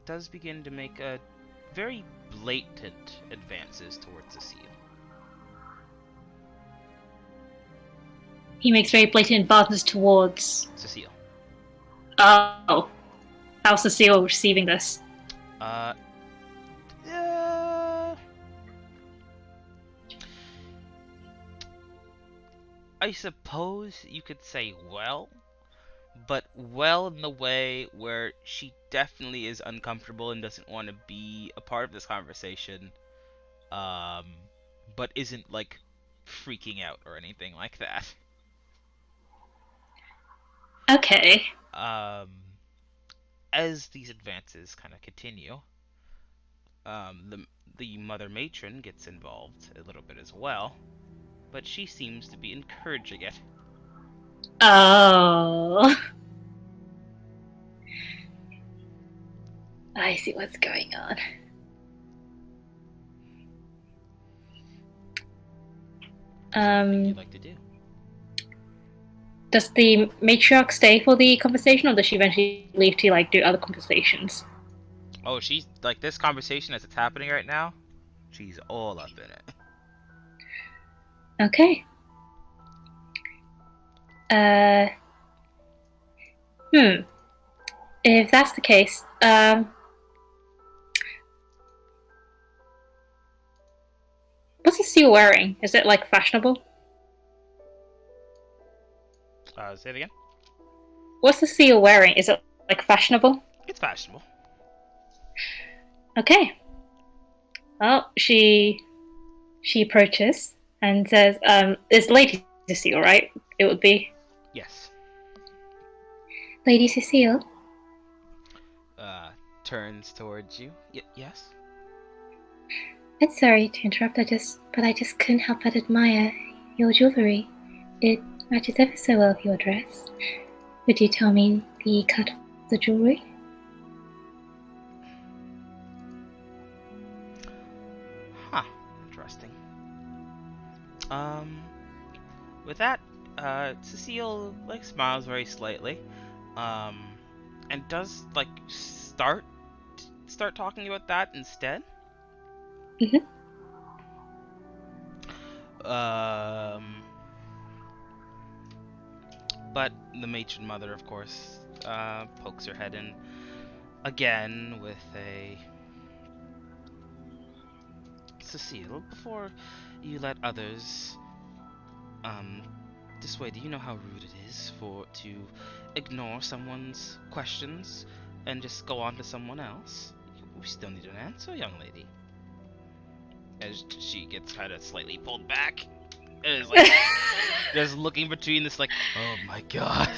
does begin to make a very blatant advances towards Cecile. He makes very blatant advances towards. Cecile. Oh. How's Cecile receiving this? Uh, uh, I suppose you could say well, but well in the way where she definitely is uncomfortable and doesn't want to be a part of this conversation, um, but isn't like freaking out or anything like that. Okay. Um, as these advances kind of continue, the mother matron gets involved a little bit as well, but she seems to be encouraging it. Oh. I see what's going on. Is there anything you'd Um, like to do? does the matriarch stay for the conversation, or does she eventually leave to like do other conversations? Oh, she's like this conversation as it's happening right now. She's all up in it. Okay. Uh, hmm. If that's the case, what's the seal wearing? Is it like fashionable? Say it again. What's the seal wearing? Is it like fashionable? It's fashionable. Okay. Well, she approaches and says, "It's Lady Cecile, right? It would be Yes. Lady Cecile. Uh, Turns towards you. Yes. I'm sorry to interrupt, but I just couldn't help but admire your jewellery. It matches ever so well with your dress. Would you tell me the cut of the jewellery? Huh. Interesting. Um, with that, Cecile like smiles very slightly, um, and does like start talking about that instead. Mm-hmm. Um, but the matron mother, of course, pokes her head in again with a Cecile, before you let others this way, do you know how rude it is to ignore someone's questions and just go on to someone else? We still need an answer, young lady. As she gets kind of slightly pulled back, and is like just looking between this, like, oh my god,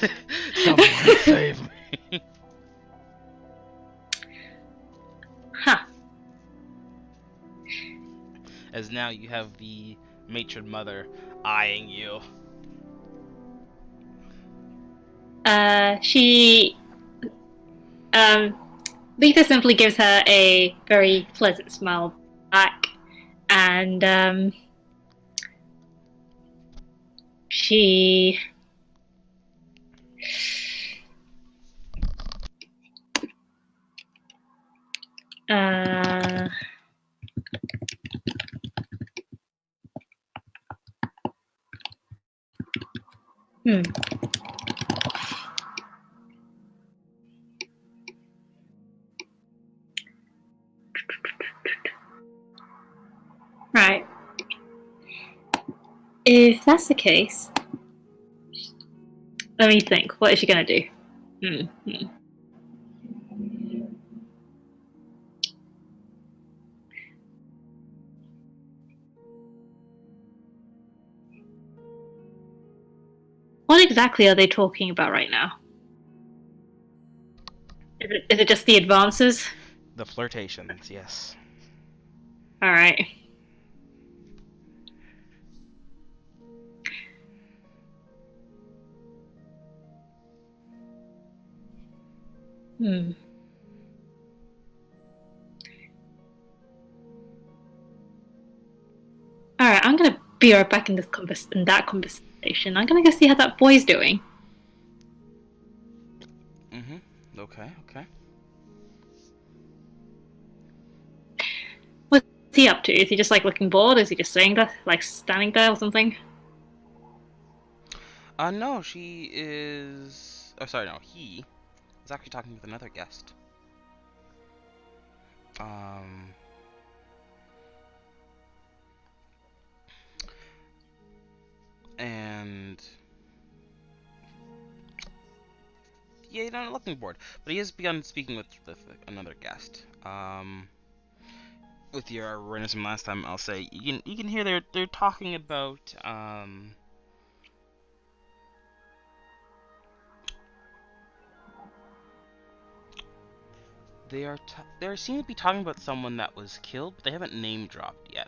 someone save me. Huh. As now you have the matron mother eyeing you. She Letha simply gives her a very pleasant smile back, and she uh, hmm. Right. If that's the case, let me think. What is she gonna do? Hmm. What exactly are they talking about right now? Is it just the advances? The flirtations, yes. All right. Hmm. All right. I'm gonna be right back in that conversation. I'm gonna go see how that boy's doing. Mhm. Okay. Okay. What's he up to? Is he just like looking bored? Is he just sitting there, like standing there or something? No, she is. Oh, sorry, no, he is actually talking with another guest. Um, and yeah, you know, looking bored, but he has begun speaking with another guest. With your awareness from last time, I'll say you can hear they're talking about they seem to be talking about someone that was killed, but they haven't name dropped yet.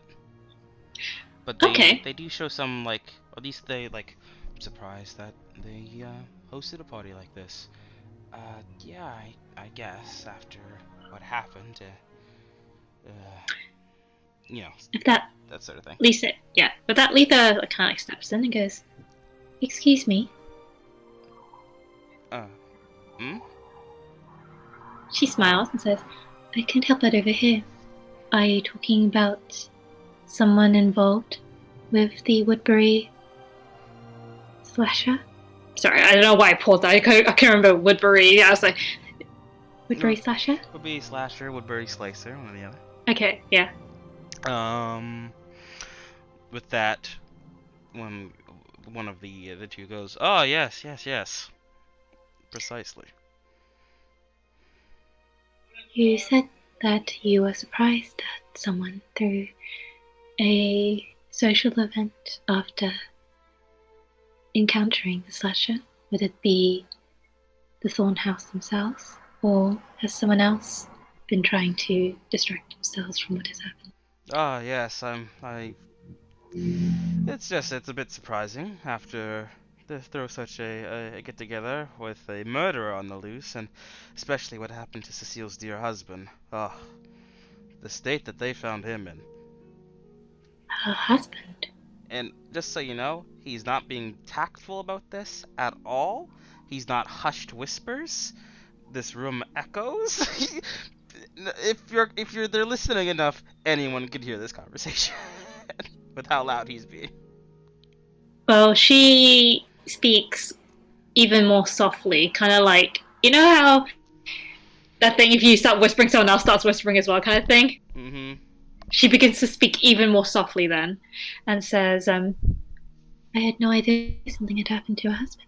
But Okay. they do show some, like, at least they like, I'm surprised that they hosted a party like this. Yeah, I guess after what happened, you know, If that that sort of thing. Lisa, yeah, but that Letha kind of like steps in and goes, "Excuse me." Uh, hmm? She smiles and says, "I can't help but overhear. Are you talking about someone involved with the Woodbury slasher?" Sorry, I don't know why I paused that. I can't remember Woodbury. I was like, No, Woodbury slasher? would be Slasher, Woodbury Slicer, one or the other. Okay, yeah. Um, with that, when one of the two goes, "Oh yes, yes, yes, precisely." You said that you were surprised that someone threw a social event after encountering the slasher. Would it be the Thorn House themselves, or has someone else been trying to distract themselves from what has happened? Ah, yes, it's a bit surprising after to throw such a get together with a murderer on the loose, and especially what happened to Cecile's dear husband. Ah, the state that they found him in. Her husband. And just so you know, he's not being tactful about this at all. He's not hushed whispers. This room echoes. If you're there listening enough, anyone could hear this conversation with how loud he's being. Well, she speaks even more softly, kind of like, you know how that thing, if you start whispering, someone else starts whispering as well, kind of thing? Mm-hmm. She begins to speak even more softly then and says, I had no idea something had happened to her husband.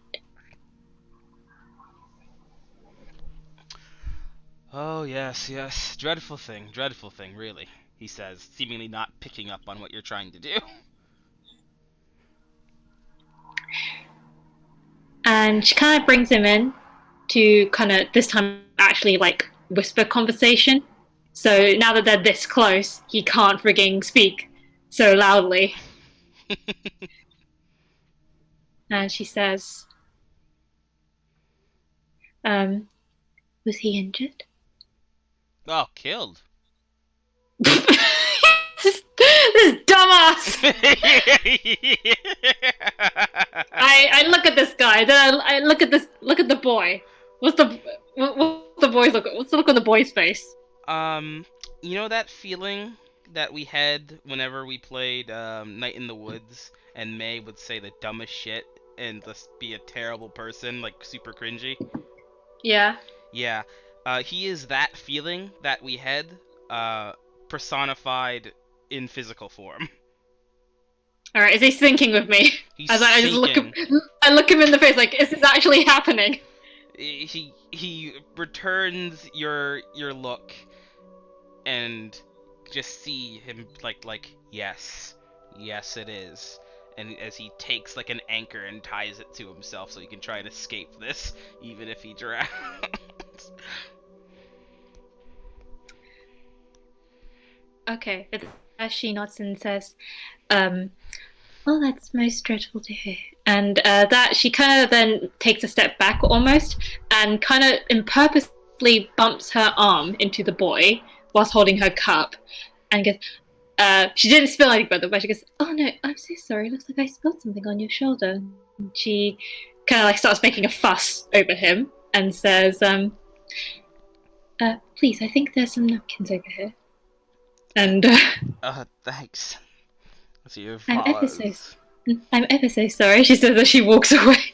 Oh yes, yes. dreadful thing, really. He says, seemingly not picking up on what you're trying to do. And she kind of brings him in to kind of this time actually like whisper conversation. So now that they're this close, he can't frigging speak so loudly. And she says, um, was he injured? Oh, killed. this dumbass! I look at this guy, then I look at look at the boy. What's the boy's look? What's the look on the boy's face? um, you know that feeling that we had whenever we played Night in the Woods, and May would say the dumbest shit and just be a terrible person, like super cringy. Yeah. Yeah, he is that feeling that we had, uh, personified in physical form. All right, is he syncing with me? He's As I just look him, sinking. I look him in the face, like, is this actually happening? He returns your look and just see him like yes, yes it is. And as he takes like an anchor and ties it to himself so he can try and escape this, even if he drowns. Okay, as she nods and says, um, "Well, that's most dreadful to hear." And that she kind of then takes a step back almost, and kind of purposely bumps her arm into the boy whilst holding her cup, and goes, she didn't spill anything, by the way. She goes, "Oh no, I'm so sorry. Looks like I spilled something on your shoulder." And she kind of like starts making a fuss over him and says, "Please, I think there's some napkins over here." And Thanks. As he I'm ever so, follows. I'm ever so sorry. She says as she walks away.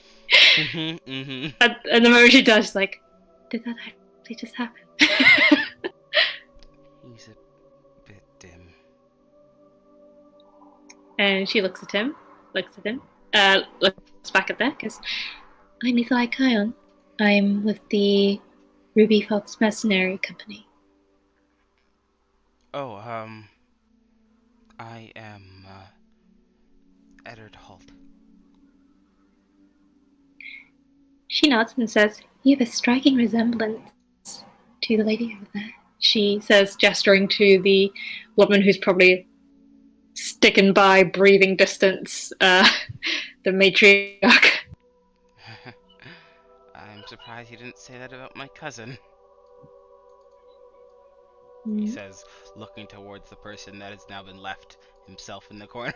Mhm, mhm. And the moment she does, she's like, "Did that actually just happen?" He's a bit dim. And she looks at him, looks back at there, because I'm Letha Kion. I'm with the Ruby Fox Mercenary Company. Oh, I am Eddard Holt. She nods and says, "You have a striking resemblance to the lady over there." She says, gesturing to the woman who's probably sticking by breathing distance, the matriarch. I'm surprised you didn't say that about my cousin, he Mm. says, looking towards the person that has now been left himself in the corner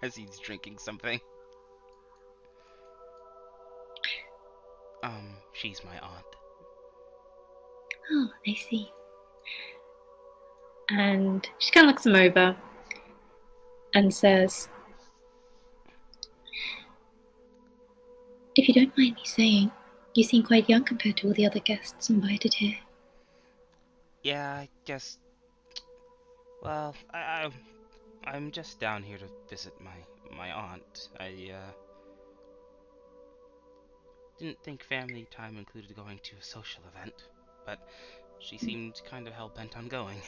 as he's drinking something. She's my aunt. Oh, I see. And she kind of looks him over and says, "If you don't mind me saying, you seem quite young compared to all the other guests invited here." Yeah, I guess. Well, I'm just down here to visit my aunt. I didn't think family time included going to a social event, but she seemed kind of hell bent on going.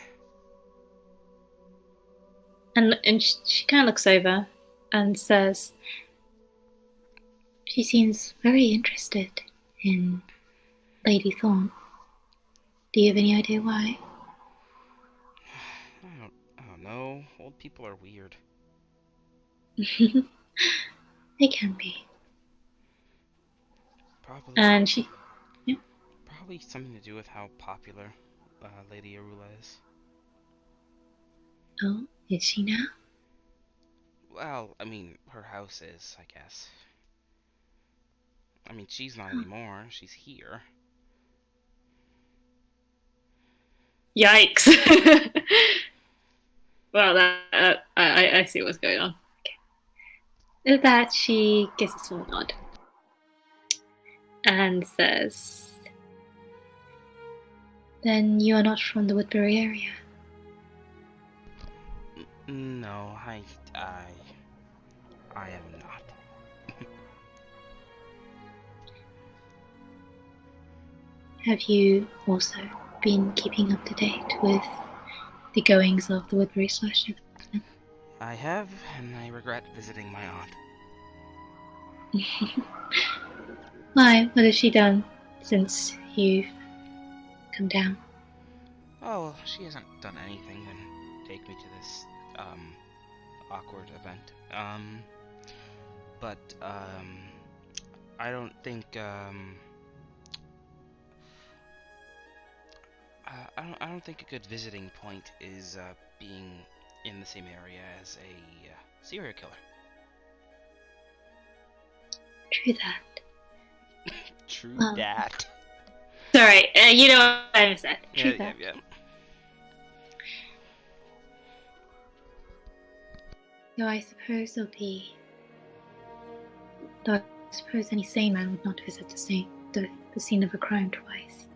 And she kind of looks over and says, "She seems very interested in Lady Thorn. Do you have any idea why?" I don't know. know, old people are weird. They can be. Probably, And she, yeah. probably something to do with how popular Lady Arula is. Oh, is she now? Well, I mean, her house is, I guess. I mean, she's not Oh, anymore. She's here. yikes. Well, I see what's going on. With that, she gives a small nod and says, "Then you are not from the Woodbury area. No, I am not. Have you also been keeping up to date with the goings of the Woodbury Slasher?" I have, and I regret visiting my aunt. Why? What has she done since you've come down? Oh, well, she hasn't done anything than take me to this, awkward event. But, I don't think, I don't think a good visiting point is, being in the same area as a, serial killer. True that. True Well, dat. sorry, you know what I said. Yeah, True yeah, that. yeah. Though I suppose there'll be. Though I suppose any sane man would not visit the scene of a crime twice.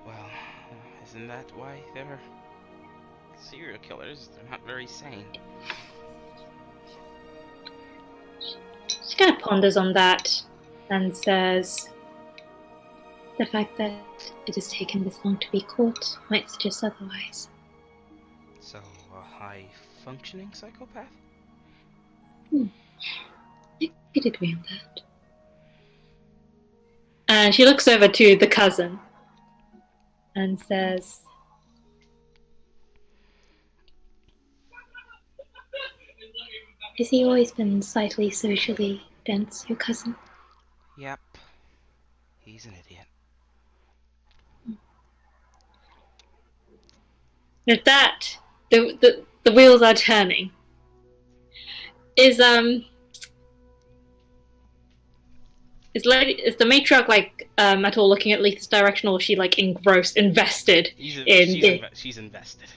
Well, isn't that why they're serial killers? They're not very sane. She kind of ponders on that and says, "The fact that it has taken this long to be caught might suggest otherwise." So, a high-functioning psychopath? I could agree on that. And she looks over to the cousin and says, "Has he always been slightly socially dense, your cousin?" Yep. He's an idiot. With that, the wheels are turning. Is is the matriarch like at all looking at Letha's direction, or is she like engrossed, invested in the? She's invested.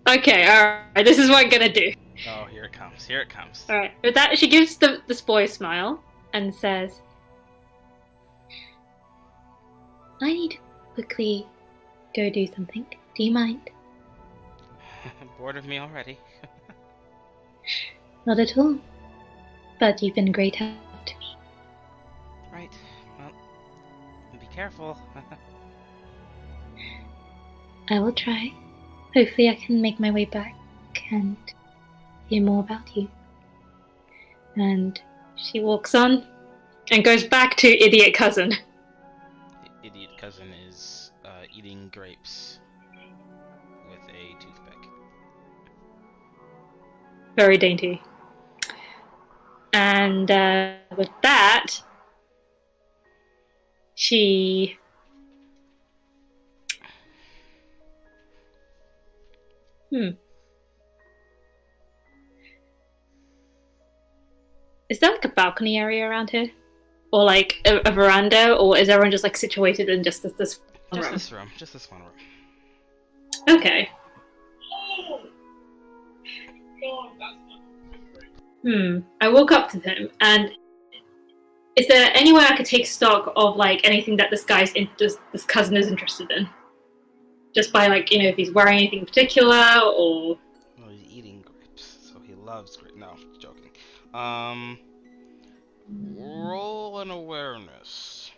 Okay, all right. This is what I'm gonna do. Oh, here it comes. Here it comes. All right. With that, she gives the boy a smile and says, "I need to quickly go do something. Do you mind?" Bored of me already. "Not at all. But you've been a great help to me." Right. Well, be careful. "I will try. Hopefully, I can make my way back and hear more about you." And she walks on and goes back to idiot cousin. Idiot cousin is eating grapes with a toothpick. Very dainty. And with that, she is there like a balcony area around here, or like a veranda, or is everyone just like situated in just this one Just room? this room. Just this one room. Okay. I walk up to him, and is there any way I could take stock of like anything that this cousin is interested in? Just by like if he's wearing anything in particular, or Well, he's eating grapes, so he loves grapes. No, joking. Um, roll an awareness.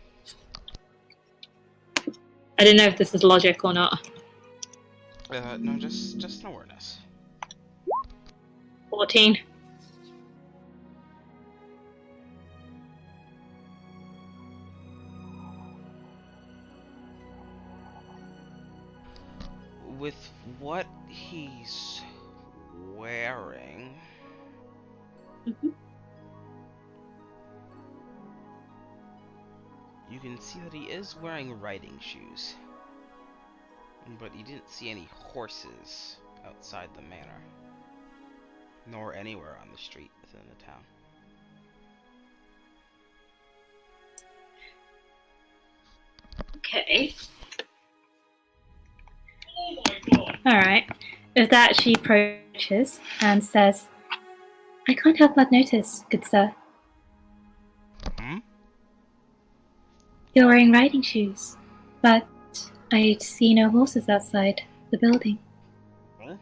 I don't know if this is logic or not. No, just an awareness. 14. With what he's wearing. Mhm. You can see that he is wearing riding shoes, but you didn't see any horses outside the manor, nor anywhere on the street within the town. Okay. Alright. With that, she approaches and says, I can't help but notice, good sir. Hmm? You're wearing riding shoes, but I see no horses outside the building.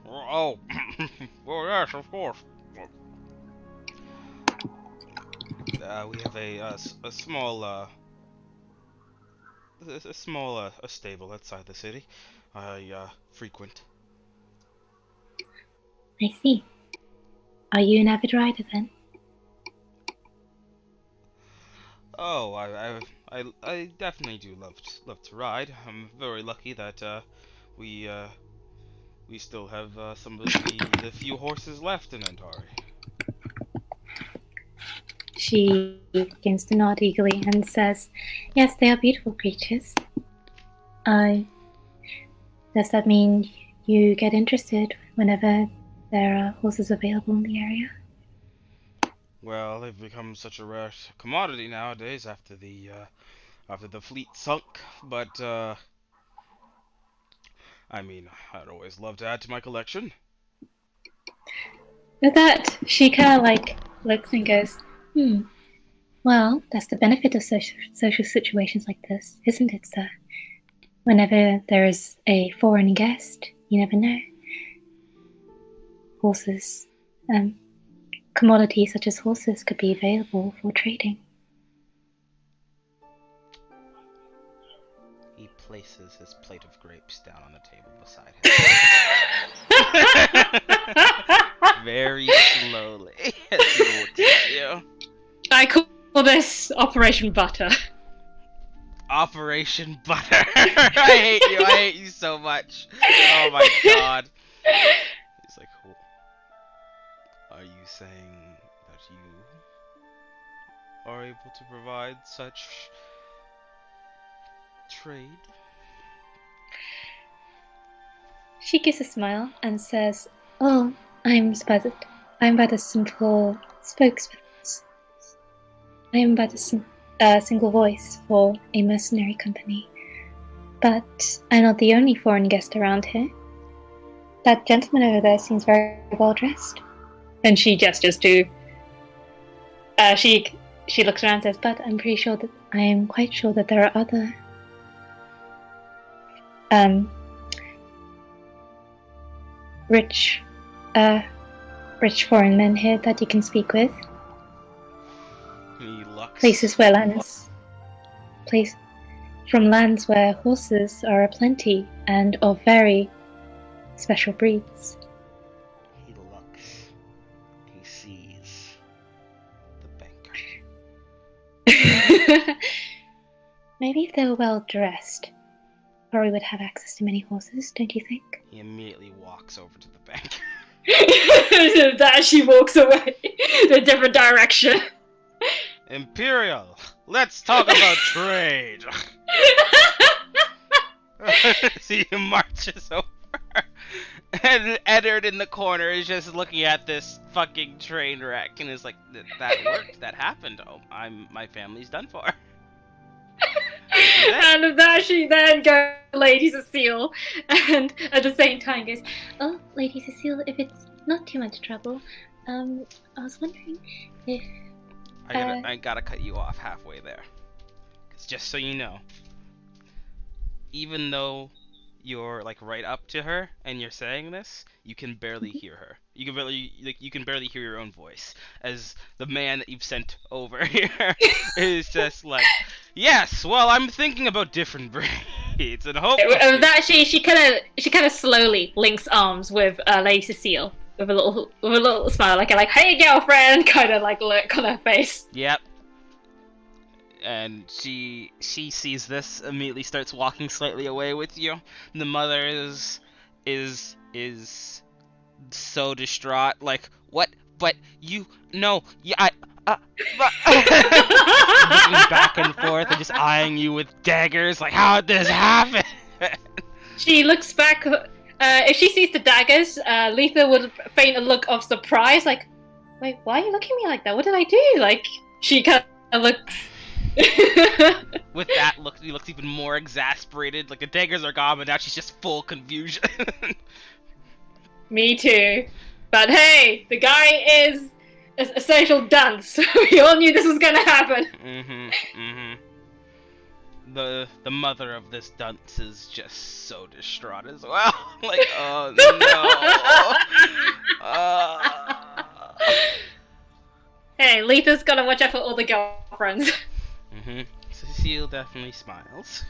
Oh, well, yes, of course. We have a small a stable outside the city. I frequent. I see. Are you an avid rider then? Oh, I definitely do love to ride. I'm very lucky that we uh, we still have some of the few horses left in Antari. She begins to nod eagerly and says, Yes, they are beautiful creatures. Does that mean you get interested whenever there are horses available in the area? Well, they've become such a rare commodity nowadays after the fleet sunk. But I mean, I'd always love to add to my collection. With that, she kind of looks and goes, Well, that's the benefit of social situations like this, isn't it, sir? Whenever there is a foreign guest, you never know. Horses, commodities such as horses could be available for trading. He places his plate of grapes down on the table beside him. Very slowly as he looks at you. I call this Operation Butter. Operation Butter. I hate you so much. Oh my god. He's like, are you saying that you are able to provide such trade? She gives a smile and says, Oh, I'm but a simple spokesperson. I am but a single voice for a mercenary company. But I'm not the only foreign guest around here. That gentleman over there seems very well dressed. And she gestures to. She looks around and says, But I am quite sure that there are other rich foreign men here that you can speak with. He looks. From lands where horses are aplenty and of very special breeds. He looks. He sees the banker. Maybe if they were well dressed, probably would have access to many horses, don't you think? He immediately walks over to the banker. That she walks away in a different direction. Imperial, let's talk about trade. See, he marches over. And Eddard in the corner is just looking at this fucking train wreck and is like, that worked, that happened. Oh, my family's done for. And of that, she then goes to Lady Cecile, and at the same time goes, Oh, Lady Cecile, if it's not too much trouble, I was wondering if... I gotta cut you off halfway there. 'Cause just so you know, even though you're like right up to her and you're saying this, you can barely hear her. You can barely hear your own voice, as the man that you've sent over here is just like, yes, well, I'm thinking about different breeds and hope. That she kind of slowly links arms with Lady Cecile with a little smile, like hey girlfriend, kind of like look on her face. Yep. And she sees this, immediately starts walking slightly away with you. The mother is so distraught, like, what? But you, no, yeah, looking back and forth and just eyeing you with daggers, like, how did this happen? She looks back. If she sees the daggers, Letha would feign a look of surprise, like, "Wait, why are you looking at me like that? What did I do?" Like, she kind of looks. With that look, he looks even more exasperated. Like the daggers are gone, but now she's just full confusion. Me too. But hey, the guy is a social dunce. So we all knew this was gonna happen. The mother of this dunce is just so distraught as well. Like, oh no. Hey, Letha's gotta watch out for all the girlfriends. Cecile definitely smiles.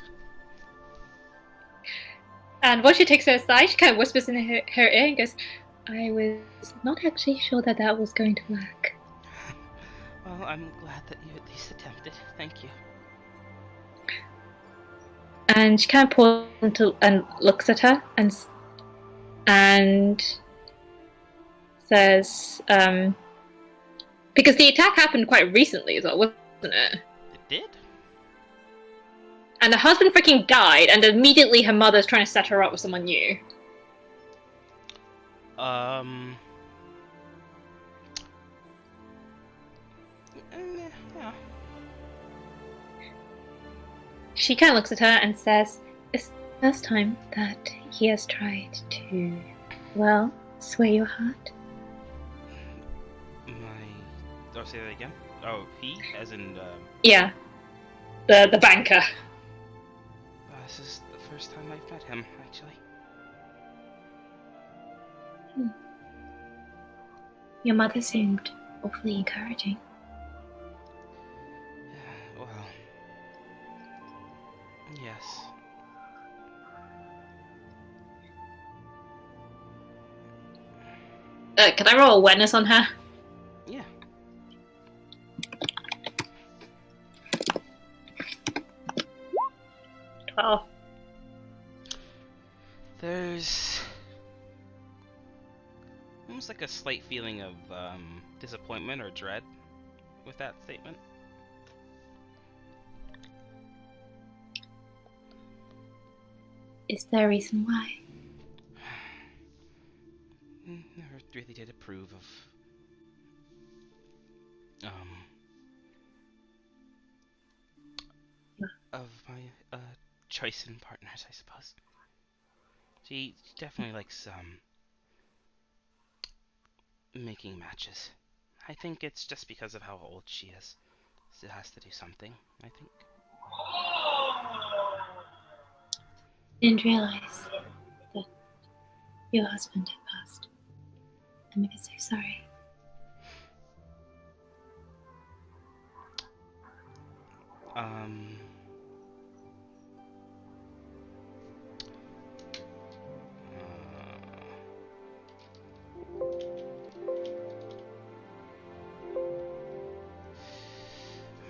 And once she takes her aside, she kind of whispers in her ear and goes, "I was not actually sure that that was going to work." Well, I'm glad that you at least attempted. Thank you. And she kind of pauses and looks at her and says, because the attack happened quite recently as well, wasn't it? It did? And the husband freaking died, and immediately her mother's trying to set her up with someone new. Yeah. She kind of looks at her and says, "It's the first time that he has tried to, well, sway your heart." Oh, say that again? Oh, he? As in, Yeah. The banker. This is the first time I've met him, actually. Your mother seemed awfully encouraging. Well, yes. Can I roll awareness on her? Yeah. There's almost like a slight feeling of disappointment or dread with that statement. Is there a reason why? Never really did approve of my choice in partners, I suppose. She definitely likes making matches. I think it's just because of how old she is. It has to do something, I think. Didn't realize that your husband had passed. I'm ever so sorry. Let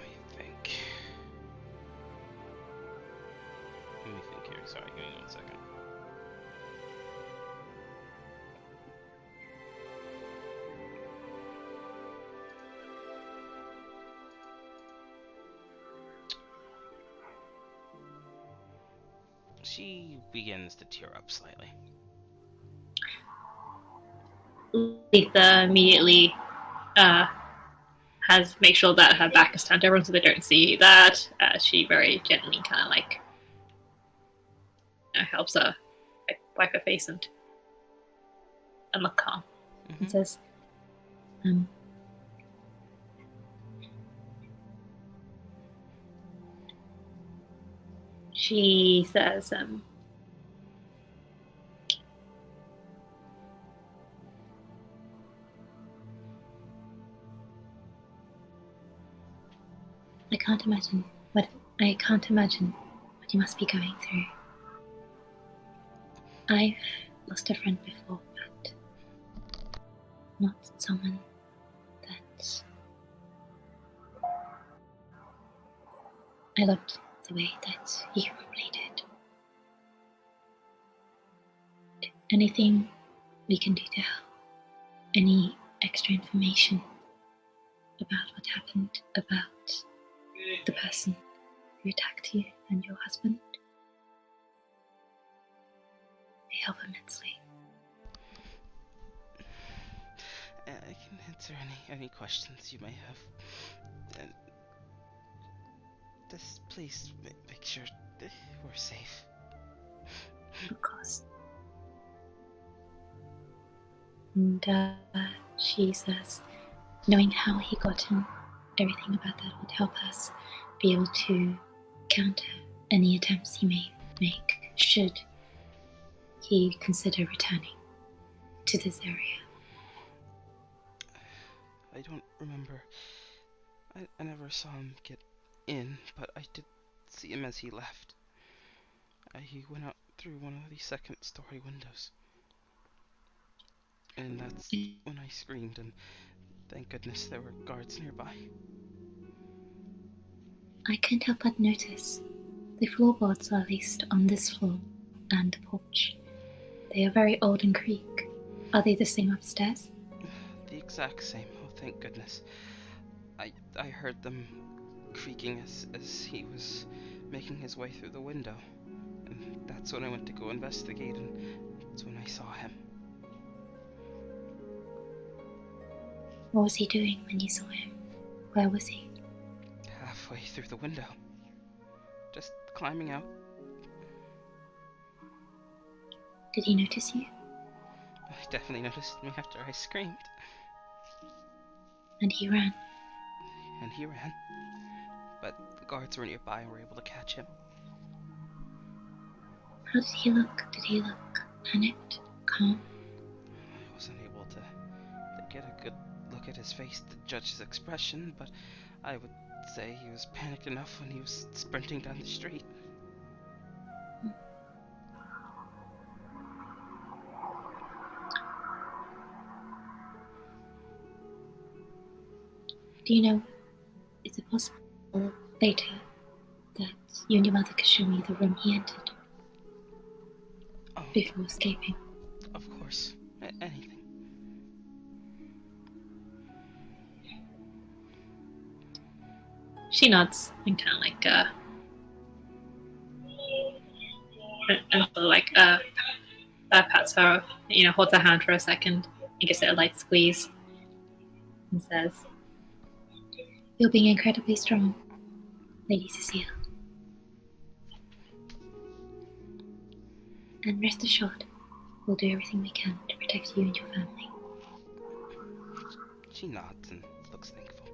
me think here. Sorry, give me 1 second. She begins to tear up slightly. Letha immediately make sure that her back is turned to everyone so they don't see that. She very gently kind of like helps her wipe her face and look calm. And says, she says, I can't imagine what you must be going through. I've lost a friend before, but not someone that I loved the way that you probably did. Anything we can do to help? any extra information about what happened, about the person who attacked you and your husband? They help immensely. I can answer any questions you may have. Just please make sure we're safe. Of course. And she says, knowing how he got him, everything about that would help us be able to counter any attempts he may make should he consider returning to this area. I don't remember. I never saw him get in, but I did see him as he left. He went out through one of the second-story windows. And that's when I screamed, and thank goodness there were guards nearby. I can't help but notice the floorboards are at least on this floor and the porch. They are very old and creak. Are they the same upstairs? The exact same. Oh, thank goodness. I heard them creaking as he was making his way through the window. And that's when I went to go investigate, and that's when I saw him. What was he doing when you saw him? Where was he? Halfway through the window. Just climbing out. Did he notice you? He definitely noticed me after I screamed. And he ran. And he ran. But the guards were nearby and were able to catch him. How did he look? Did he look panicked? Calm? I wasn't able to get a good look at his face to judge his expression, but I would say he was panicked enough when he was sprinting down the street. Do you know, is it possible later that you and your mother could show me the room he entered before escaping? Of course. Anything. She nods and kind of pats her, holds her hand for a second and gives it a light squeeze and says, "You're being incredibly strong, Lady Cecile. And rest assured, we'll do everything we can to protect you and your family." She nods and looks thankful.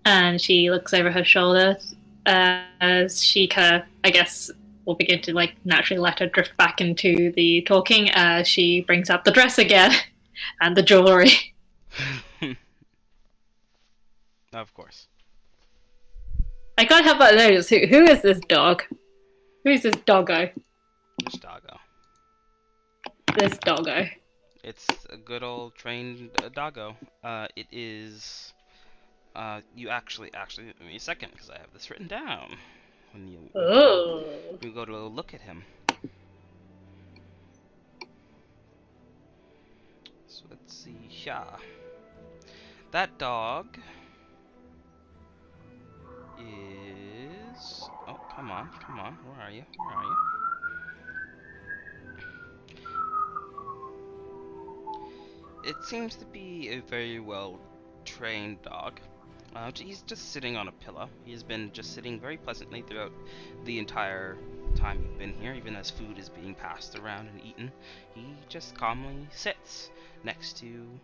And she looks over her shoulder as she kind of, I guess, will begin to naturally let her drift back into the talking as she brings up the dress again and the jewelry. Of course. I can't help but notice who is this dog? Who is this doggo? Which doggo? This doggo. It's a good old trained doggo. It is. You actually, give me a second, because I have this written down. When you go to look at him. So let's see, yeah. That dog is... Oh, come on. Where are you? It seems to be a very well-trained dog. He's just sitting on a pillow. He's been just sitting very pleasantly throughout the entire time you've been here, even as food is being passed around and eaten. He just calmly sits next to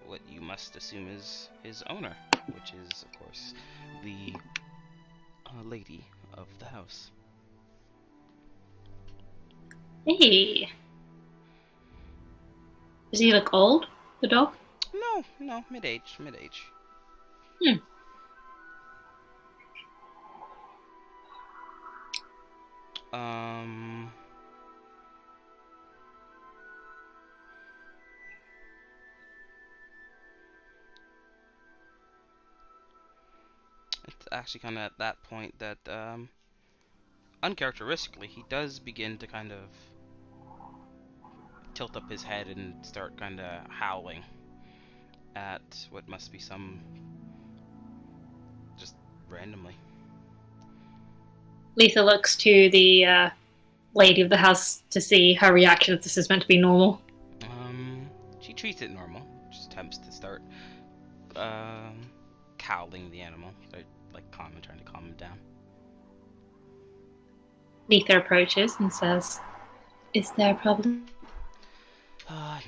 what you must assume is his owner, which is, of course, the lady of the house. Hey. Does he look old, the dog? No, mid-age. It's actually kind of at that point that, uncharacteristically, he does begin to kind of tilt up his head and start kind of howling at what must be some just randomly. Letha looks to the lady of the house to see her reaction if this is meant to be normal. She treats it normal. Just attempts to start cowling the animal, like trying to calm him down. Letha approaches and says, "Is there a problem?"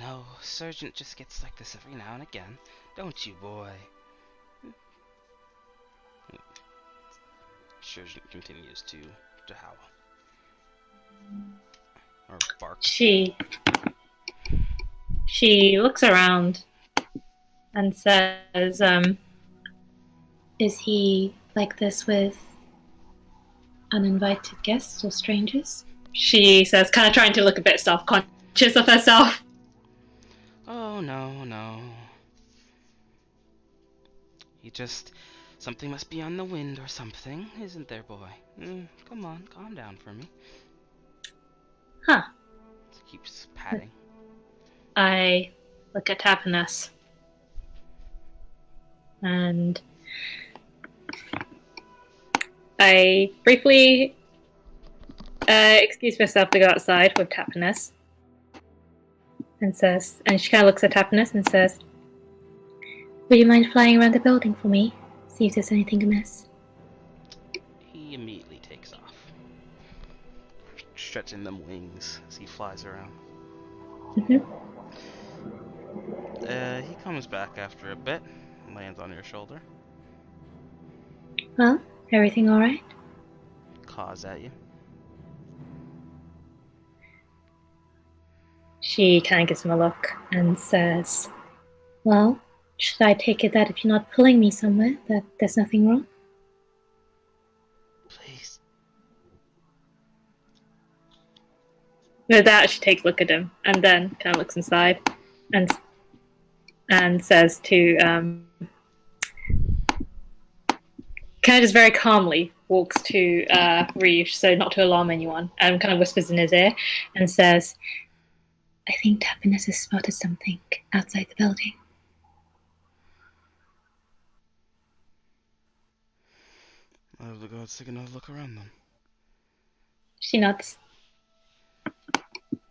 No, Sergeant just gets like this every now and again. Don't you, boy? Sergeant continues to howl. Or bark. She looks around and says, "Is he like this with uninvited guests or strangers?" She says, kind of trying to look a bit self-conscious of herself. Oh, no, no. He just... Something must be on the wind or something, isn't there, boy? Come on, calm down for me. Huh. He keeps patting. I look at Happiness. And I briefly excuse myself to go outside with Happiness. And she kind of looks at Happiness and says, "Would you mind flying around the building for me? See if there's anything amiss." He immediately takes off, stretching them wings as he flies around. He comes back after a bit, lands on your shoulder. Well, everything alright? Caws at you. She kind of gives him a look and says, "Well, should I take it that if you're not pulling me somewhere, that there's nothing wrong?" Please. With that, she takes a look at him and then kind of looks inside and says to kind of just very calmly walks to Reeve, so not to alarm anyone, and kind of whispers in his ear and says, "I think Happiness has spotted something outside the building." I'll have the guards take another look around them. She nods,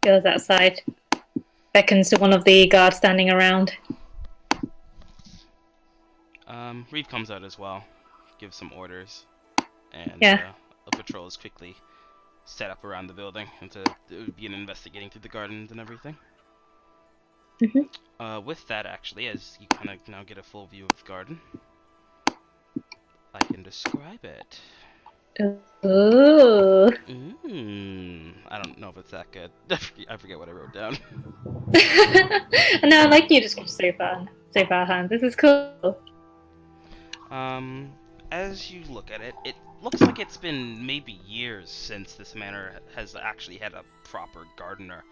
goes outside, beckons to one of the guards standing around. Reeve comes out as well, gives some orders, and a patrol is quickly set up around the building and to begin investigating through the gardens and everything. With that, actually, as you kind of now get a full view of the garden, I can describe it. Ooh. I don't know if it's that good. I forget what I wrote down. No, I like your description so far, Han. This is cool. As you look at it, it looks like it's been maybe years since this manor has actually had a proper gardener.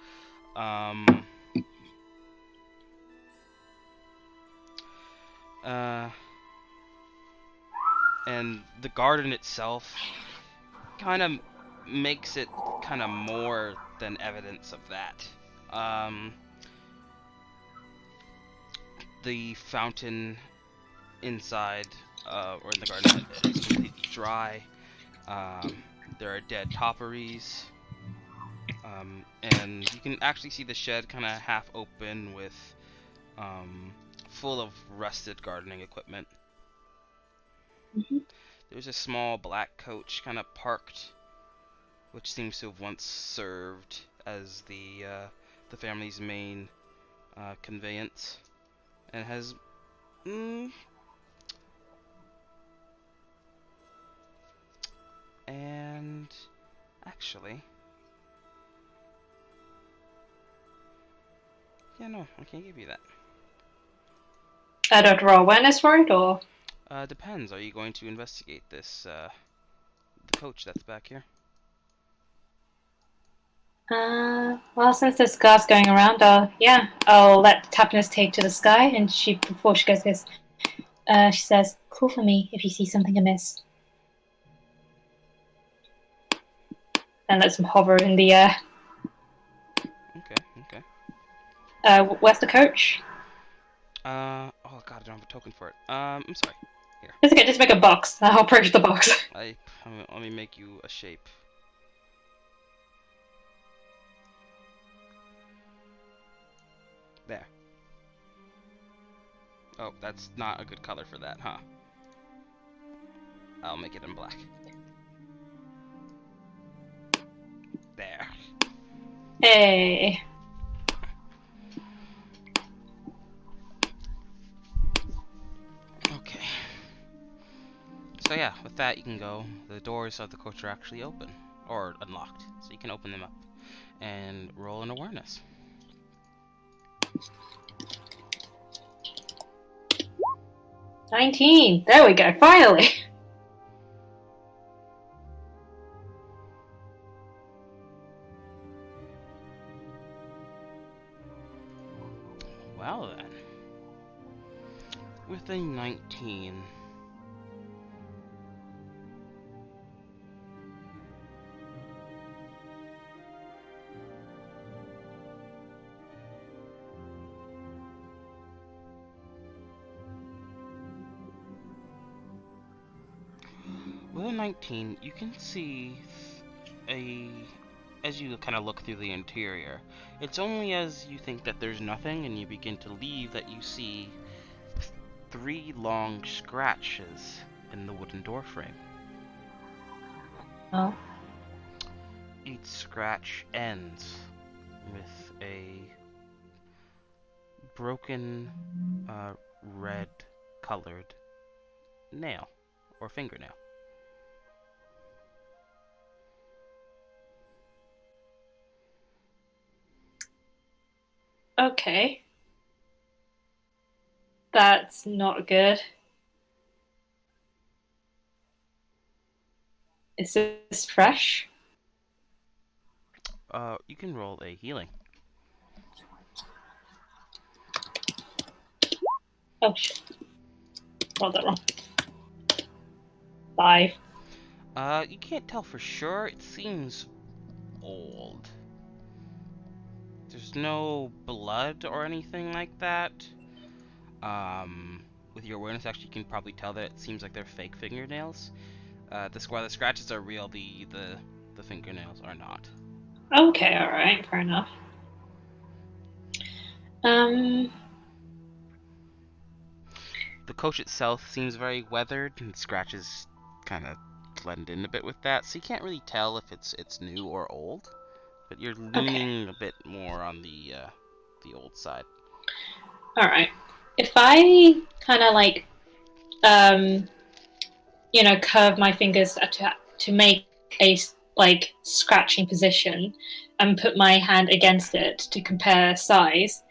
And the garden itself kind of makes it kind of more than evidence of that. The fountain inside, or in the garden, is completely dry. There are dead topperies. And you can actually see the shed kind of half open with, full of rusted gardening equipment. There's a small black coach kind of parked, which seems to have once served as the family's main conveyance, and has and actually, yeah, no, I can't give you that. I don't roll awareness for it, or? Depends. Are you going to investigate this, the coach that's back here? Well, since there's cars going around, I'll let Happiness take to the sky, and before she goes, she says, "Call for me if you see something amiss." And lets him hover in the air. Okay. Where's the coach? Oh god, I don't have a token for it. I'm sorry. Here. It's okay, just make a box. I'll approach the box. Let me make you a shape. There. Oh, that's not a good color for that, huh? I'll make it in black. There. Hey. Okay. So yeah, with that you can go. The doors of the coach are actually open. Or unlocked. So you can open them up. And roll an awareness. 19. There we go, finally. Well then. With a 19. With a 19, you can see as you kind of look through the interior, it's only as you think that there's nothing and you begin to leave that you see 3 long scratches in the wooden door frame. Oh. Each scratch ends with a broken red colored nail or fingernail. Okay. That's not good. Is this fresh? You can roll a healing. Oh shit. Rolled that wrong. 5. You can't tell for sure. It seems old. There's no blood or anything like that. With your awareness, actually, you can probably tell that it seems like they're fake fingernails. While the scratches are real, the fingernails are not. Okay, alright, fair enough. Um, The coach itself seems very weathered, and scratches kind of blend in a bit with that, so you can't really tell if it's new or old. But you're okay. leaning a bit more on the old side. Alright. If I kind of like, um, curve my fingers to make a like scratching position and put my hand against it to compare size,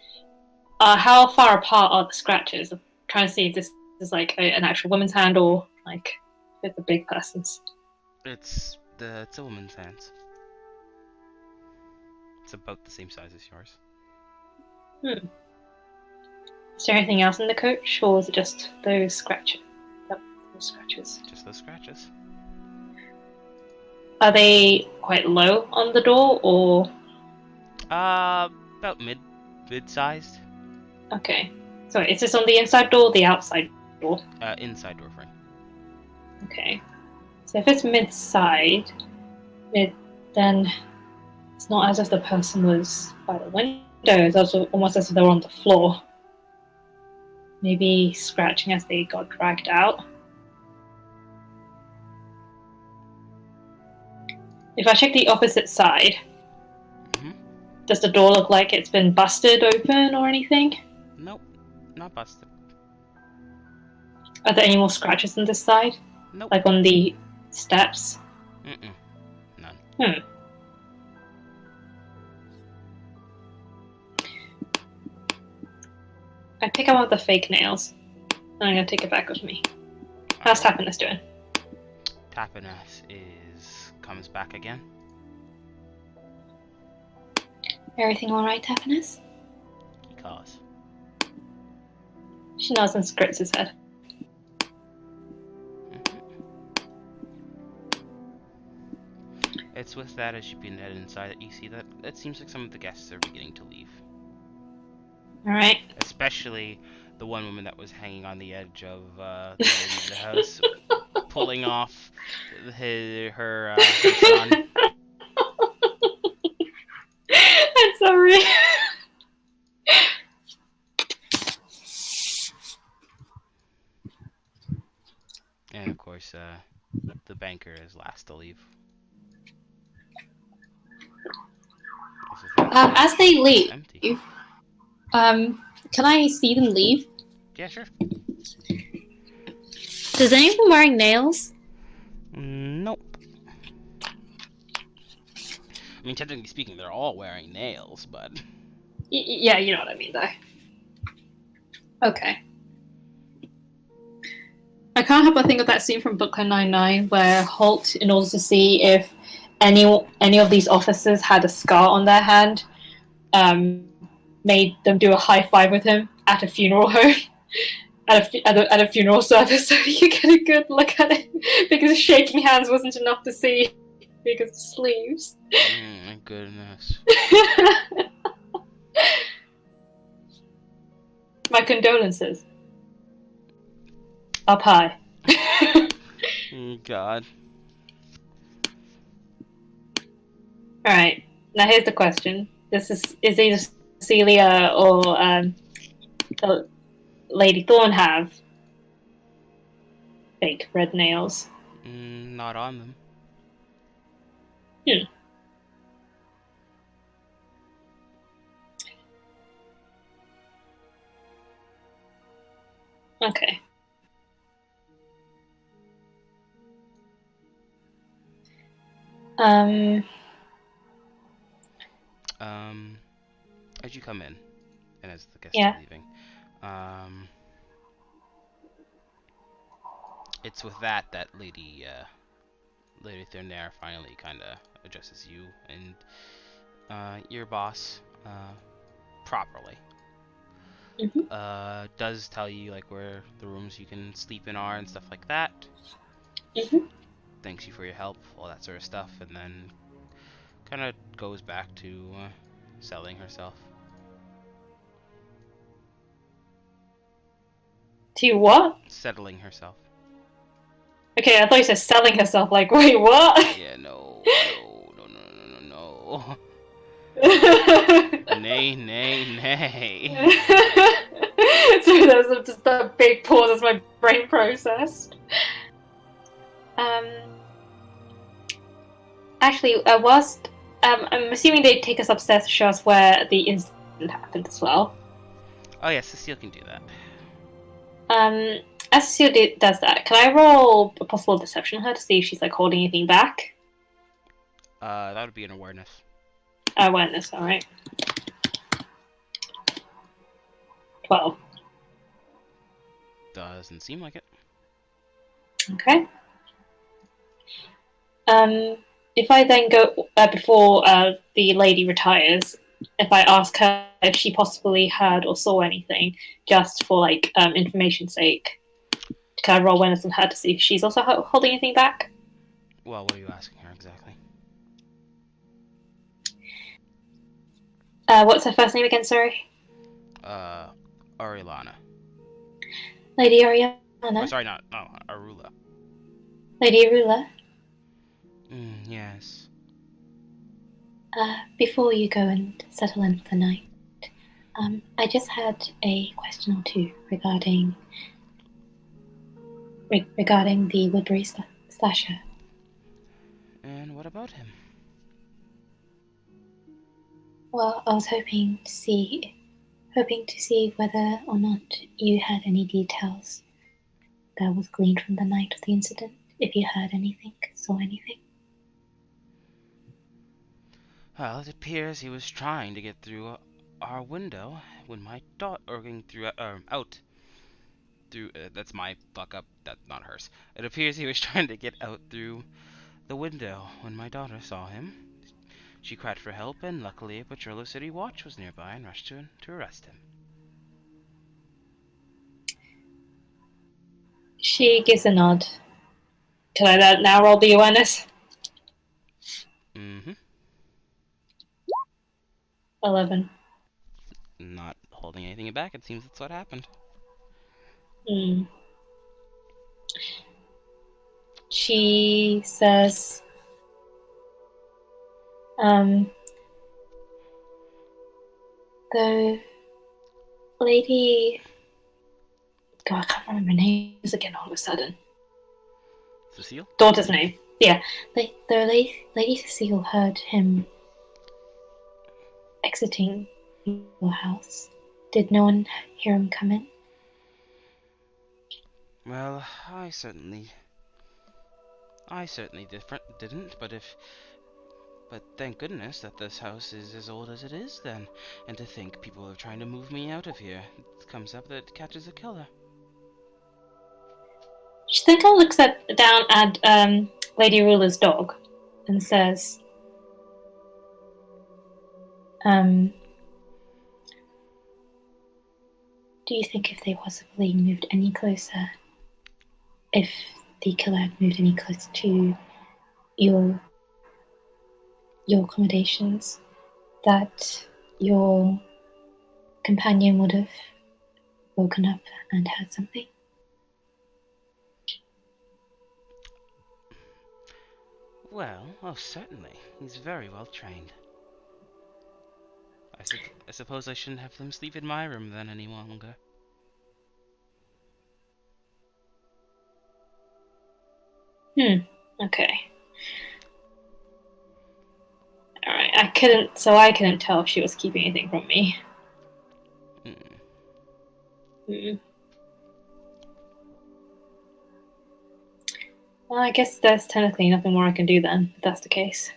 how far apart are the scratches? I'm trying to see if this is like an actual woman's hand or like if it's a big person's. It's a woman's hands. It's about the same size as yours. Hmm. Is there anything else in the coach, or is it just those scratches? Those scratches. Just those scratches. Are they quite low on the door, or? About mid-sized. Okay. So is this on the inside door or the outside door? Inside door frame. Okay. So if it's then it's not as if the person was by the window. It's also almost as if they were on the floor. Maybe scratching as they got dragged out. If I check the opposite side, does the door look like it's been busted open or anything? Nope, not busted. Are there any more scratches on this side? Nope. Like on the steps? None. I pick up one of the fake nails, and I'm gonna take it back with me. How's Tappiness doing? Tappiness comes back again. Everything alright, Tappiness? He calls. She nods and scratches his head. It's with that as you begin to head inside that you see that it seems like some of the guests are beginning to leave. All right. especially the one woman that was hanging on the edge of the lady of the house, pulling off her son. I'm sorry. And of course, the banker is last to leave. As with that As stage, they it's leave, empty. um, can I see them leave? Yeah, sure. Does any of them wearing nails? Nope. I mean, technically speaking, they're all wearing nails, but Yeah, you know what I mean, though. Okay. I can't help but think of that scene from Brooklyn Nine-Nine where Holt, in order to see if any of these officers had a scar on their hand, um, made them do a high five with him at a funeral home, at a funeral service, so you get a good look at it because shaking hands wasn't enough to see because of sleeves. my goodness. My condolences. Up high. God. All right. Now here's the question: This is either Celia or Lady Thorn have fake red nails? Not on them. Hmm. Okay. Um. Um, as you come in, and as the guests are Yeah. leaving, um, it's with that Lady Thornaire finally kind of addresses you and your boss properly. Mm-hmm. Does tell you like where the rooms you can sleep in are and stuff like that. Mm-hmm. Thanks you for your help, all that sort of stuff, and then kind of goes back to selling herself. To what? Settling herself. Okay, I thought you said selling herself. Like, wait, what? Yeah, no, no, no, no, no, no, no. Nay, nay, nay. So there was just a big pause as my brain processed. Um, actually, whilst I'm assuming they take us upstairs to show us where the incident happened as well. Oh yeah, Cecile can do that. Um, as Cecile does that, can I roll a possible deception on her to see if she's like holding anything back? That would be an awareness. Awareness, all right. 12. Doesn't seem like it. Okay. Um, if I then go before the lady retires, if I ask her if she possibly heard or saw anything, just for like information's sake, can I roll awareness on her to see if she's also holding anything back? Well, what are you asking her exactly? What's her first name again? Sorry, Uh, Arilana. Lady Oh, Ariana, sorry, not no, Arula. Lady Arula. Yes. Before you go and settle in for the night, I just had a question or two regarding the Woodbury slasher. And what about him? Well, I was hoping to see whether or not you had any details that was gleaned from the night of the incident. If you heard anything, saw anything. Well, it appears he was trying to get through our window when my daughter, or getting through, out through. That's my fuck up. That's not hers. It appears he was trying to get out through the window when my daughter saw him. She cried for help, and luckily a patrol of City Watch was nearby and rushed to arrest him. She gives a nod. Can I now roll the awareness? Mm-hmm. 11. Not holding holding anything back. It seems that's what happened. Mm. She says, um, the lady. God, I can't remember names again all of a sudden. Cecile? Daughter's name. Yeah. Lady Cecile heard him exiting your house. Did no one hear him come in? Well, I certainly didn't, but thank goodness that this house is as old as it is then. And to think people are trying to move me out of here. It comes up that it catches a killer. She then kind of looks down at Lady Ruler's dog and says, um, do you think if they possibly moved any closer, if the killer had moved any closer to your your accommodations, that your companion would have woken up and heard something? Well, oh certainly. He's very well trained. I suppose I shouldn't have them sleep in my room then any longer. Okay. Alright, I couldn't tell if she was keeping anything from me. Hmm. Hmm. Well, I guess there's technically nothing more I can do then, if that's the case.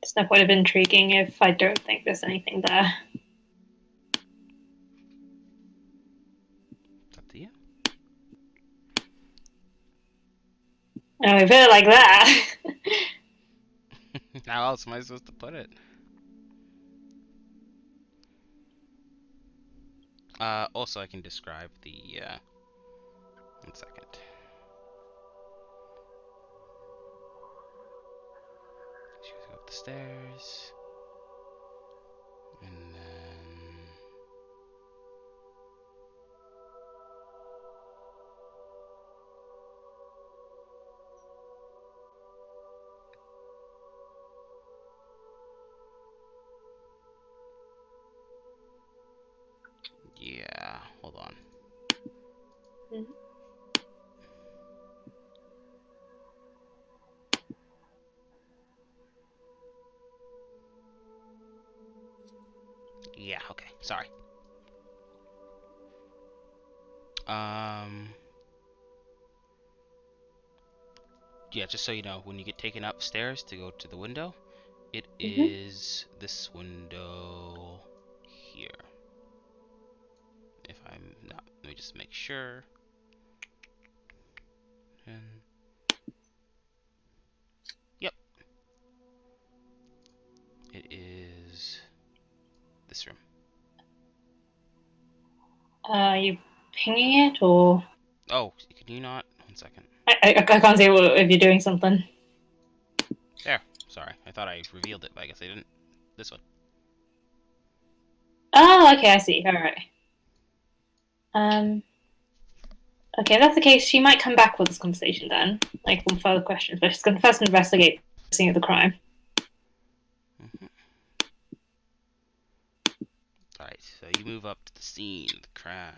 There's no point of intriguing if I don't think there's anything there. It's up to you. And we put it like that. How else am I supposed to put it? Also I can describe the, 1 second. She goes up the stairs. And then... Yeah, hold on. Yeah, okay, sorry. Yeah, just so you know, when you get taken upstairs to go to the window, it Mm-hmm. is this window here. If I'm not, let me just make sure. And yep, it is this room. Are you pinging it, or Oh, can you not? 1 second. I can't see if you're doing something. There. Sorry, I thought I revealed it, but I guess I didn't. This one. Oh, okay, I see. All right. Okay, if that's the case, she might come back with this conversation then, like with further questions. But she's going to first investigate the scene of the crime. Mm-hmm. Alright, so you move up to the scene of the crime.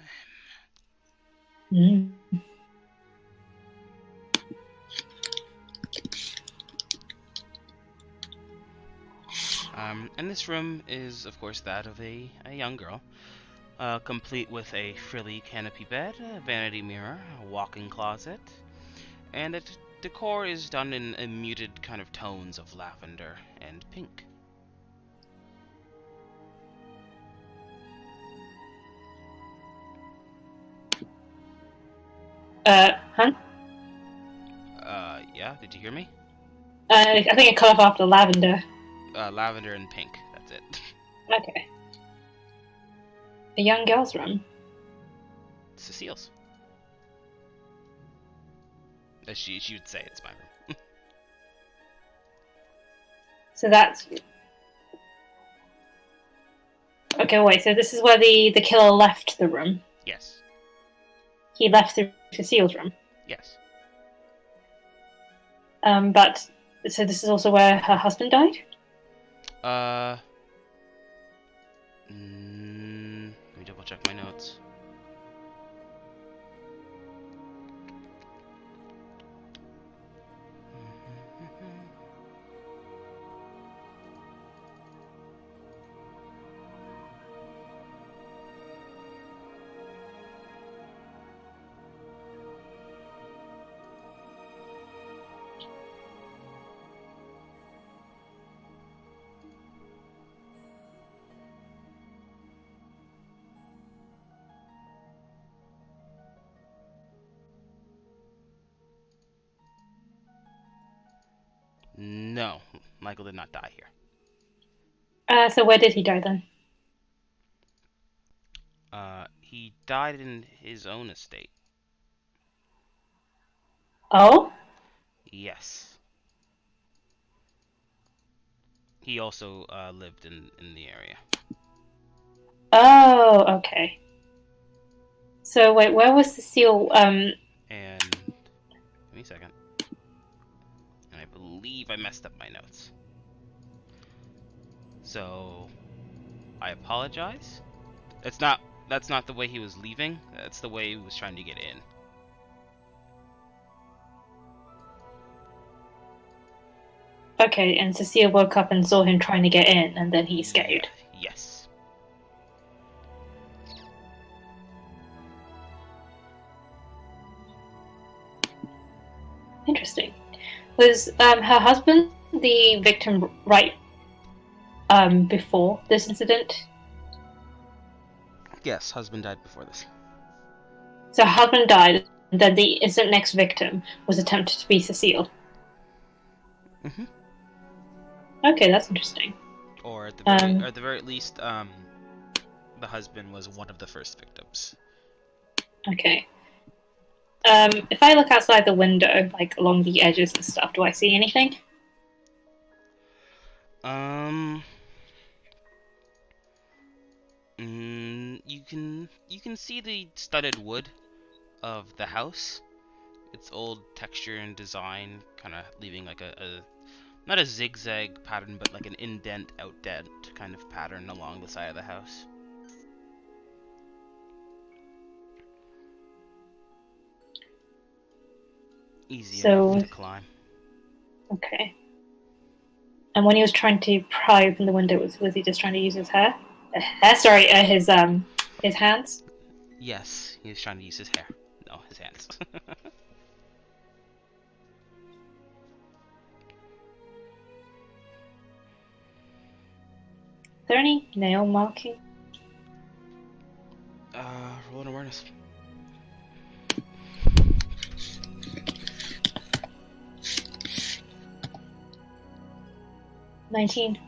Mm. And this room is, of course, that of a young girl, complete with a frilly canopy bed, a vanity mirror, a walk-in closet, and the decor is done in muted kind of tones of lavender and pink. Huh? Yeah, did you hear me? I think it cut off after lavender. Lavender and pink, that's it. Okay. A young girl's room. Cecile's. As she would say, it's my room. So that's okay. Wait. So this is where the killer left the room. Yes. He left through Cecile's room. Yes. But so this is also where her husband died. Let me double check my notes. No, Michael did not die here. So where did he die then? He died in his own estate. Oh. Yes. He also lived in the area. Oh. Okay. So wait, where was Cecile? And give me a second. And I believe I messed up my notes. So I apologize. That's not the way he was leaving. That's the way he was trying to get in. Okay, and Cecile woke up and saw him trying to get in, and then he escaped. Yes. Interesting. Was her husband the victim right before this incident? Yes, husband died before this. So her husband died, and then the instant next victim was attempted to be Cecile. Mm-hmm. Okay, that's interesting. Or at the very least, the husband was one of the first victims. Okay. If I look outside the window, like along the edges and stuff, do I see anything? You can see the studded wood of the house. Its old texture and design, kind of leaving like a not a zigzag pattern, but like an indent, outdent kind of pattern along the side of the house. Easy enough to climb. Okay. And when he was trying to pry open the window, was he just trying to use his hair? Sorry, his hands. Yes, he was trying to use his hair. No, his hands. Is there any nail marking? Roll an awareness. $19.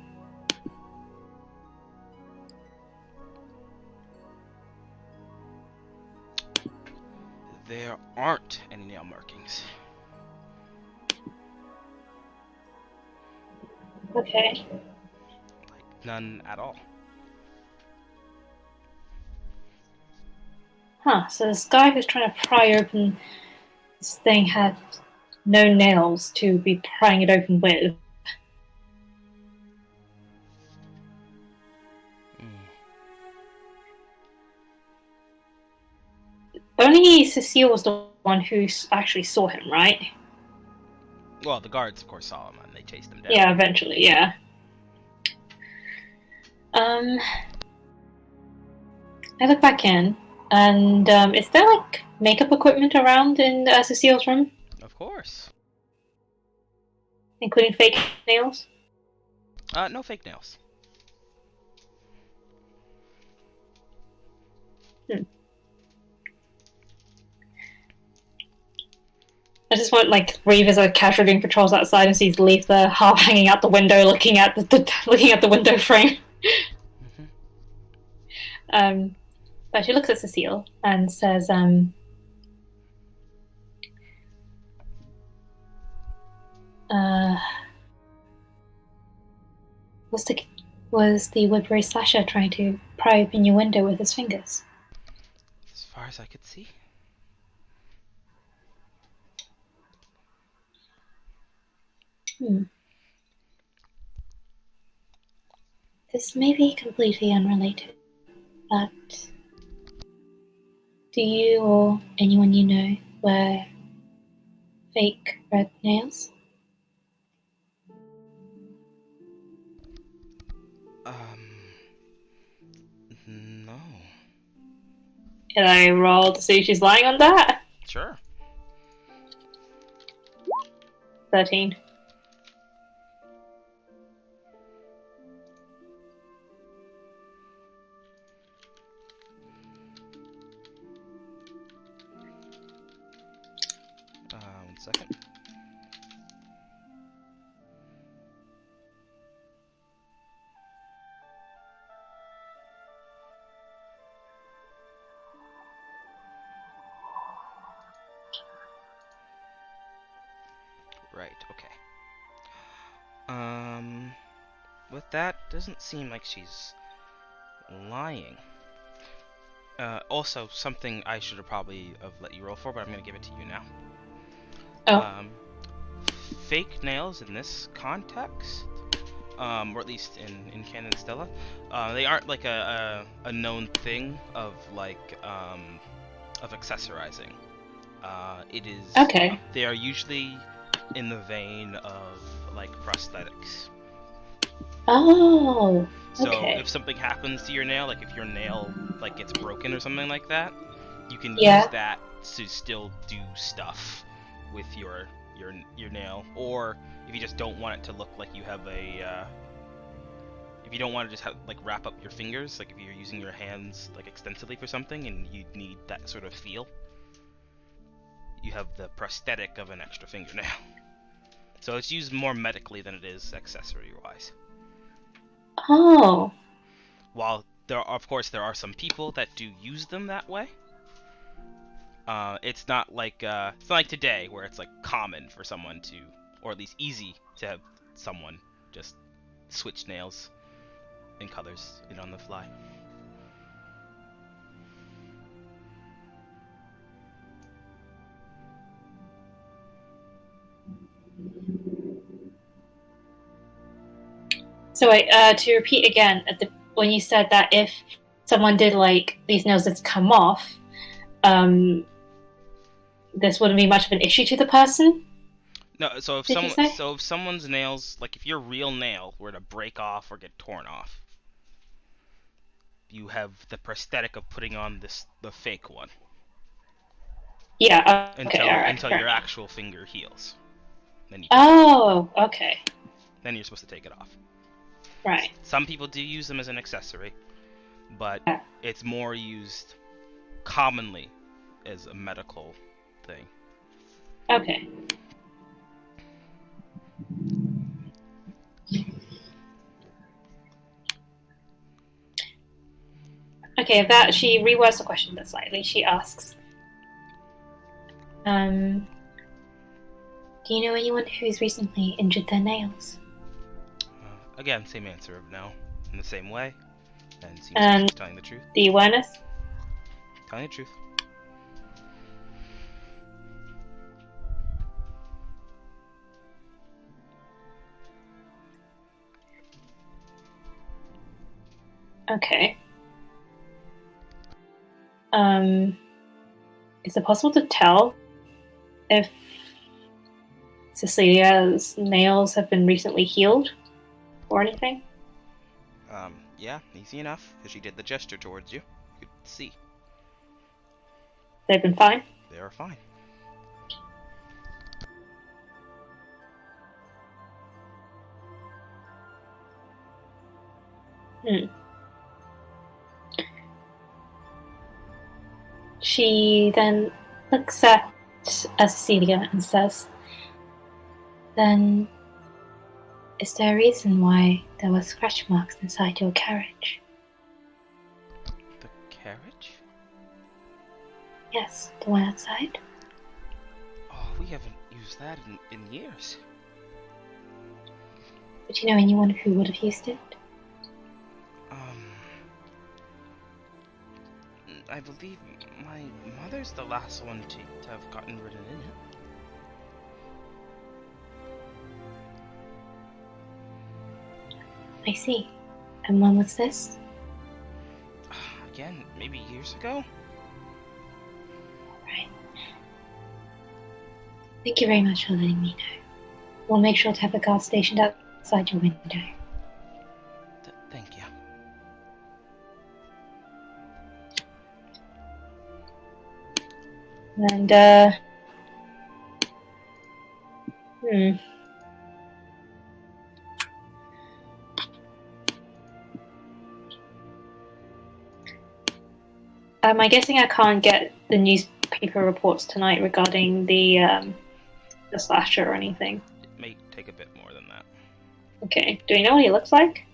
There aren't any nail markings. Okay. Like, none at all. Huh, so this guy who's trying to pry open this thing had no nails to be prying it open with. Only Cecile was the one who actually saw him, right? Well, the guards, of course, saw him and they chased him down. Yeah, eventually, yeah. I look back in, and is there like makeup equipment around in Cecile's room? Of course. Including fake nails? No fake nails. I just want like Reeves are casually doing patrols outside and sees Letha half hanging out the window, looking at the window frame. Mm-hmm. But she looks at Cecile and says, Was the Woodbury slasher trying to pry open your window with his fingers? As far as I could see. This may be completely unrelated, but do you or anyone you know wear fake red nails? No. Can I roll to see if she's lying on that? Sure. 13. One second. Right, okay. With that, doesn't seem like she's lying. Also, something I should have probably have let you roll for, but I'm gonna give it to you now. Oh. Fake nails in this context, or at least in Cadenstella, they aren't like a known thing of like of accessorizing. It is. Okay. They are usually in the vein of like prosthetics. Oh. So Okay. if something happens to your nail, like if your nail like gets broken or something like that, you can use Yeah. that to still do stuff with your nail. Or if you just don't want it to look like you have a if you don't want to just have like wrap up your fingers, like if you're using your hands like extensively for something and you need that sort of feel, you have the prosthetic of an extra fingernail. So it's used more medically than it is accessory wise. Oh. While there are, of course, there are some people that do use them that way. It's not like today where it's like common for someone to, or at least easy to have someone just switch nails and colors in on the fly. So wait, to repeat again, when you said that if someone did like these nails that come off, um, this wouldn't be much of an issue to the person. No, Did you say? if someone's nails, like if your real nail were to break off or get torn off, you have the prosthetic of putting on the fake one Yeah. Okay. All right. until Fair your enough. actual finger heals. Then you can Oh. Okay. then you're supposed to take it off. Right. Some people do use them as an accessory, but Yeah. it's more used commonly as a medical thing. Okay. Okay. That she rewords the question a bit slightly. She asks, um, "Do you know anyone who's recently injured their nails?" Again, same answer of no, in the same way, and seems like And she's telling the truth. the awareness. Telling the truth. Okay. Um, is it possible to tell if Cecilia's nails have been recently healed or anything? Yeah, easy enough, because she did the gesture towards you. You could see. They've been fine? They are fine. Hmm. She then looks at Cecilia and says, "Then is there a reason why there were scratch marks inside your carriage?" The carriage? "Yes, the one outside." Oh, we haven't used that in years. But do you know anyone who would have used it? Um, I believe my mother's the last one to have gotten ridden in it. I see. And when was this? Again, maybe years ago? Right. Thank you very much for letting me know. We'll make sure to have a guard stationed outside your window. Thank you. And, I'm guessing I can't get the newspaper reports tonight regarding the slasher or anything. It may take a bit more than that. Okay. Do we know what he looks like?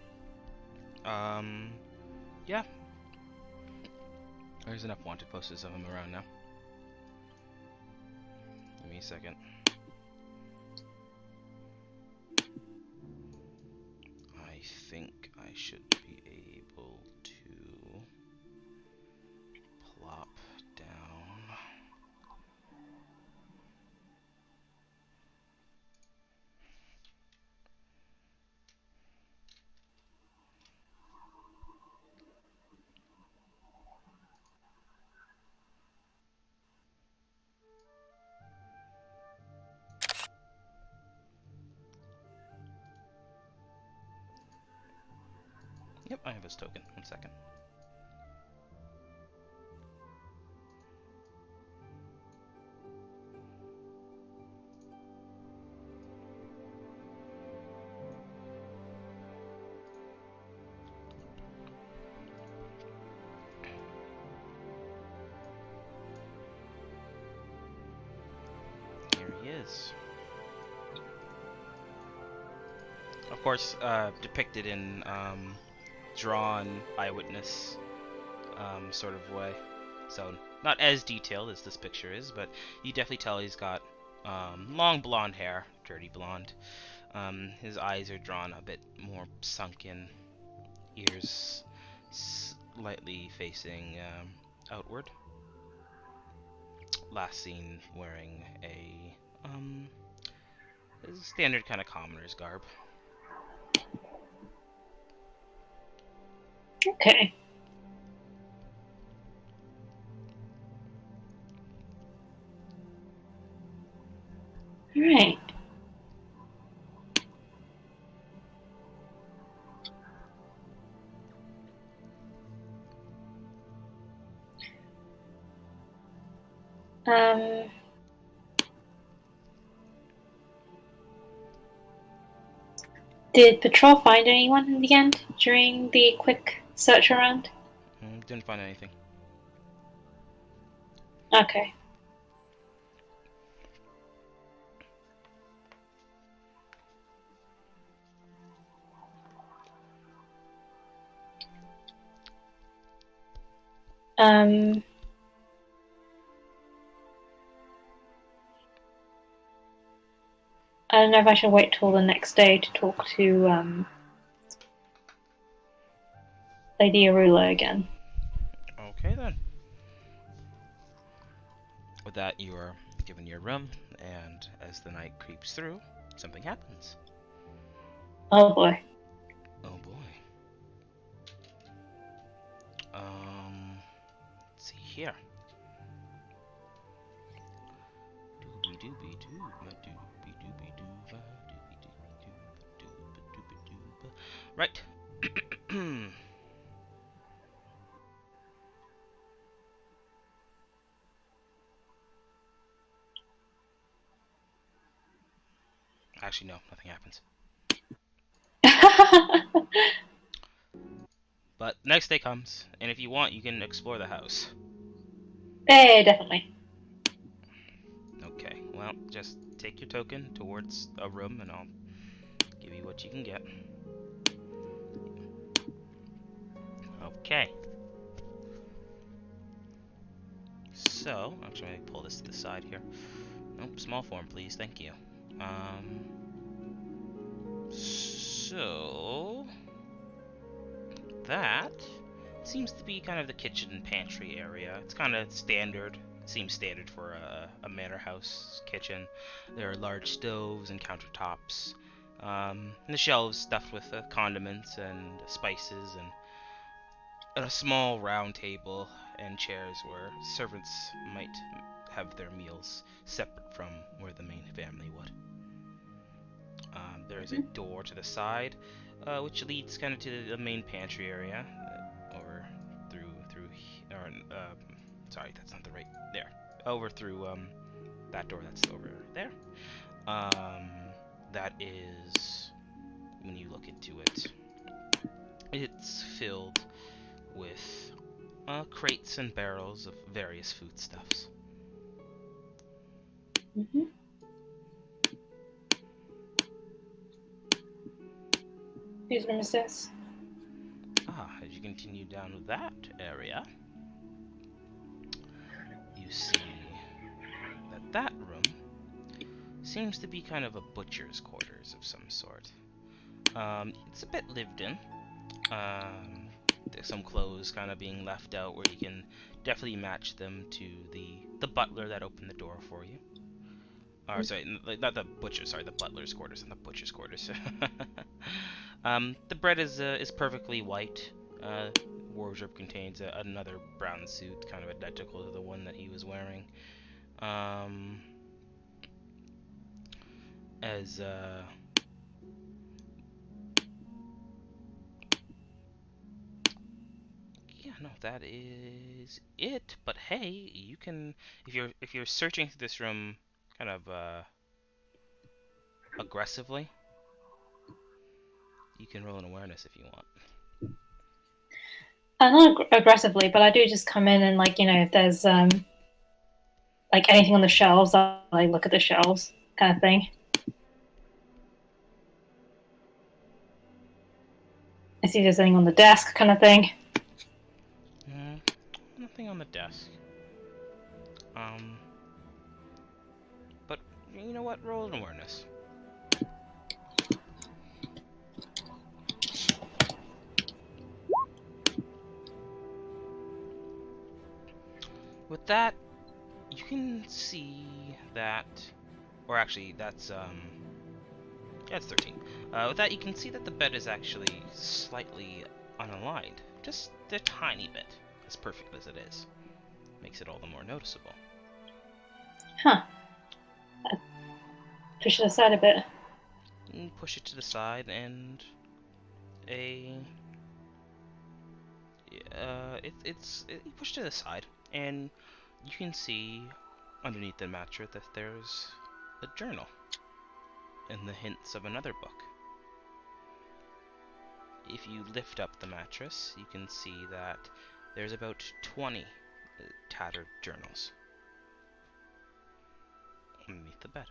Yeah. There's enough wanted posters of him around now. Give me a second. I think I should be able to plop down. Yep, I have his token. 1 second. Here he is. Of course, depicted in drawn eyewitness sort of way. So not as detailed as this picture is, but you definitely tell he's got long blonde hair, dirty blonde. His eyes are drawn a bit more sunken, ears slightly facing outward. Last seen wearing a standard kind of commoner's garb. Okay. Alright. Did Patrol find anyone in the end during the quick search around? Didn't find anything. Okay. I don't know if I should wait till the next day to talk to Lady Arula again. Okay then. With that, you are given your room, and as the night creeps through, something happens. Oh boy. Oh boy. Let's see here. Right. Actually, no, nothing happens. But next day comes, and if you want, you can explore the house. Hey, definitely. Okay, well, just take your token towards a room, and I'll give you what you can get. Okay. So, actually, let me pull this to the side here. Nope, small form, please. Thank you. So that seems to be kind of the kitchen and pantry area. It's kind of standard. Seems standard for a manor house kitchen. There are large stoves and countertops. And the shelves stuffed with condiments and spices, and a small round table and chairs where servants might have their meals separate from where the main family would. There is a door to the side, which leads kind of to the main pantry area, over or sorry, that's not the right there. Over through that door that's over there. Um, that is when you look into it, it's filled with crates and barrels of various foodstuffs. Mm-hmm. Whose room is this? As you continue down that area, you see that room seems to be kind of a butcher's quarters of some sort. It's a bit lived in. There's some clothes kind of being left out where you can definitely match them to the butler that opened the door for you. Or sorry, not the butcher. Sorry, the butler's quarters and the butcher's quarters. The bread is perfectly white. Wardrobe contains another brown suit, kind of identical to the one that he was wearing. As Yeah, no, that is it. But hey, you can, if you're searching through this room, kind of aggressively, you can roll an awareness if you want. Not aggressively, but I do just come in and if there's like anything on the shelves, I'll like look at the shelves, kind of thing. I see if there's anything on the desk, kind of thing. Nothing on the desk. But you know what? Roll an awareness. With that, you can see that, or actually, yeah, it's 13. With that, you can see that the bed is actually slightly unaligned, just a tiny bit, as perfect as it is. Makes it all the more noticeable. Huh. Push it aside a bit. You push it to the side, and you push it to the side, and you can see underneath the mattress that there's a journal and the hints of another book. If you lift up the mattress, you can see that there's about 20 tattered journals underneath the bed.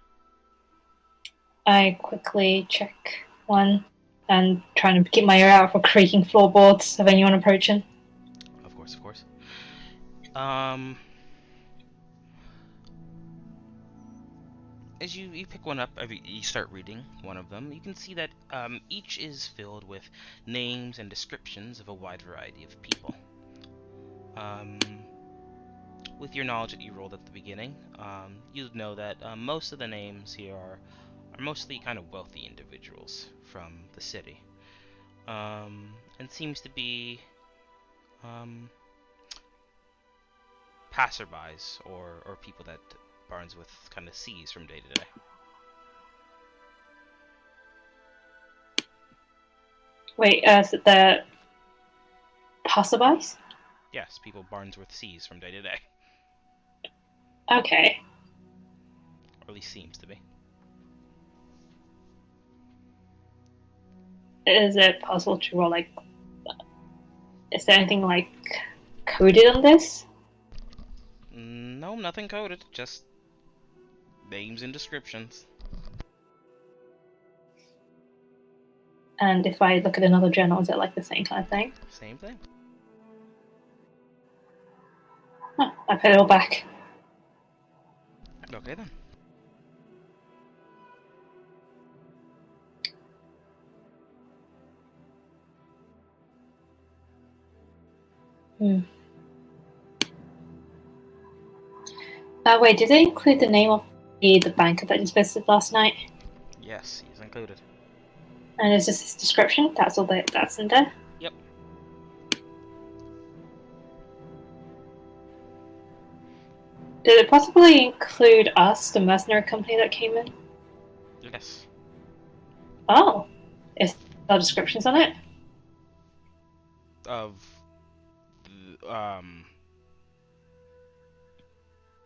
I quickly check one and trying to keep my ear out for creaking floorboards of anyone approaching. Of course, of course. As you pick one up, you start reading one of them, you can see that each is filled with names and descriptions of a wide variety of people. With your knowledge that you rolled at the beginning, you'd know that most of the names here are mostly kind of wealthy individuals from the city, and seems to be passerbys or people that Barnsworth kind of sees from day to day. Wait, so the passerbys? Yes, people Barnsworth sees from day to day. Okay. Or at least seems to be. Is it possible to roll is there anything coded on this? No, nothing coded, just names and descriptions. And if I look at another journal, is it the same kind of thing? Same thing. Huh, I put it all back. Okay then. Hmm. Wait, did they include the name of the banker that just visited last night? Yes, he's included. And is this his description? That's all that's in there? Yep. Did it possibly include us, the mercenary company that came in? Yes. Oh. Is there descriptions on it? Of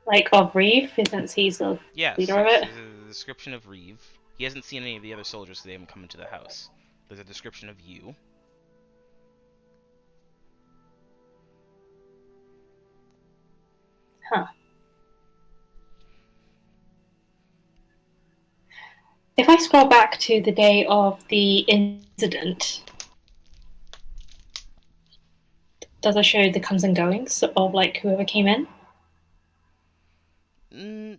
Like of Reeve, since he's the yes, leader of yes. it? There's a description of Reeve. He hasn't seen any of the other soldiers, so they haven't come into the house. There's a description of you. Huh. If I scroll back to the day of the incident, does it show the comes and goings of like whoever came in?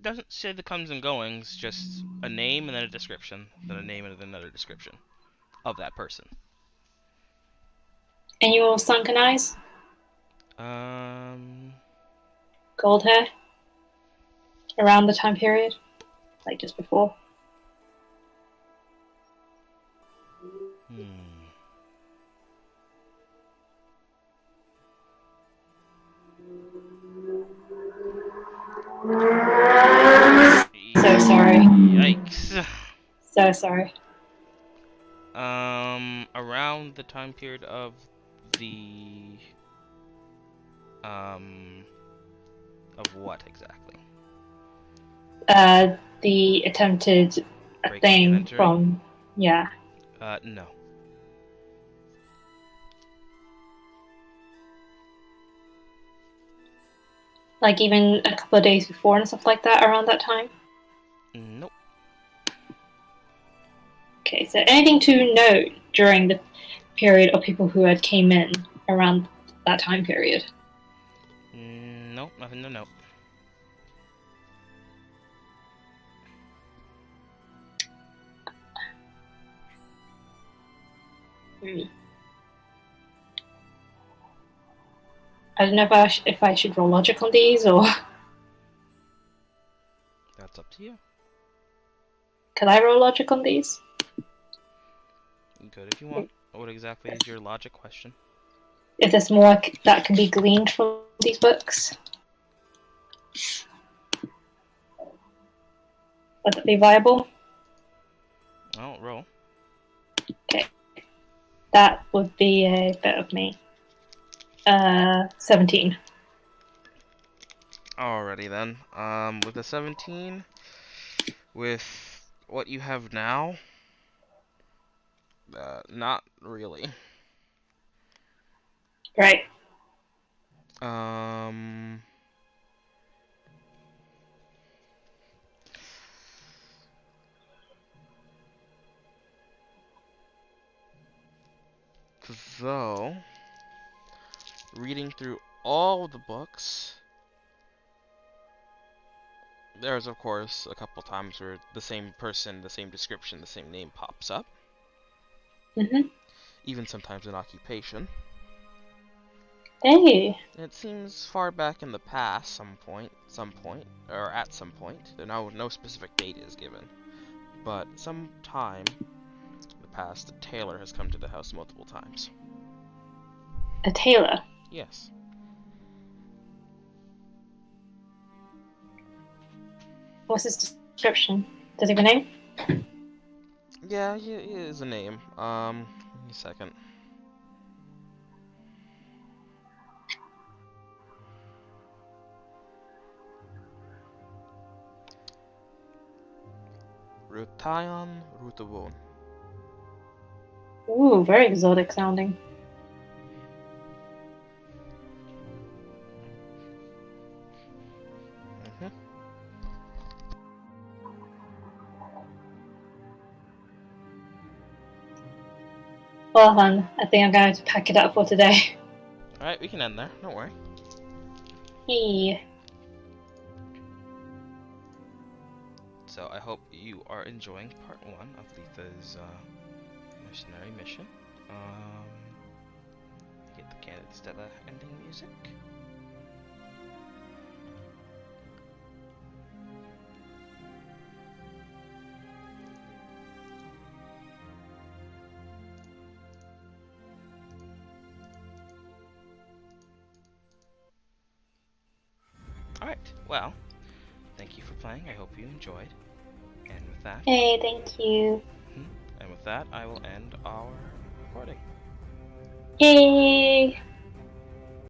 Doesn't say the comes and goings, just a name and then a description, then a name and then another description of that person. And you all sunken eyes, Um, gold hair, around the time period, like just before. hmm. So sorry. Yikes. So sorry. Around the time period of the of what exactly? The attempted Breaking and thing entering? from, yeah, No. like even a couple of days before and stuff like that around that time. Nope. Okay, so anything to note during the period of people who had came in around that time period? Nope, nothing to note. Hmm. I don't know if I should roll logic on these or That's up to you. can I roll logic on these? Good if you want. What exactly is your logic question? If there's more that can be gleaned from these books, would that be viable? Oh, roll. Okay, that would be a bit of me. 17. Alrighty then. With a 17, with what you have now, not really. Right. Um, though, reading through all the books, there's of course a couple times where the same person, the same description, the same name pops up. Mm-hmm. Even sometimes an occupation. Hey. It seems far back in the past, or at some point. No specific date is given, but some time in the past, a tailor has come to the house multiple times. A tailor. Yes. What's his description? Does he have a name? Yeah, he is a name. Give me a second. Rutayan Rutavon. Ooh, very exotic sounding. Mm-hmm. Well then, I think I'm going to pack it up for today. Alright, we can end there. Don't worry. Hey. So I hope you are enjoying part 1 of Letha's mercenary mission. get the Cadenstella ending music. Alright, well, thank you for playing. I hope you enjoyed. And with that, Hey, thank you. I will end our recording. Yay!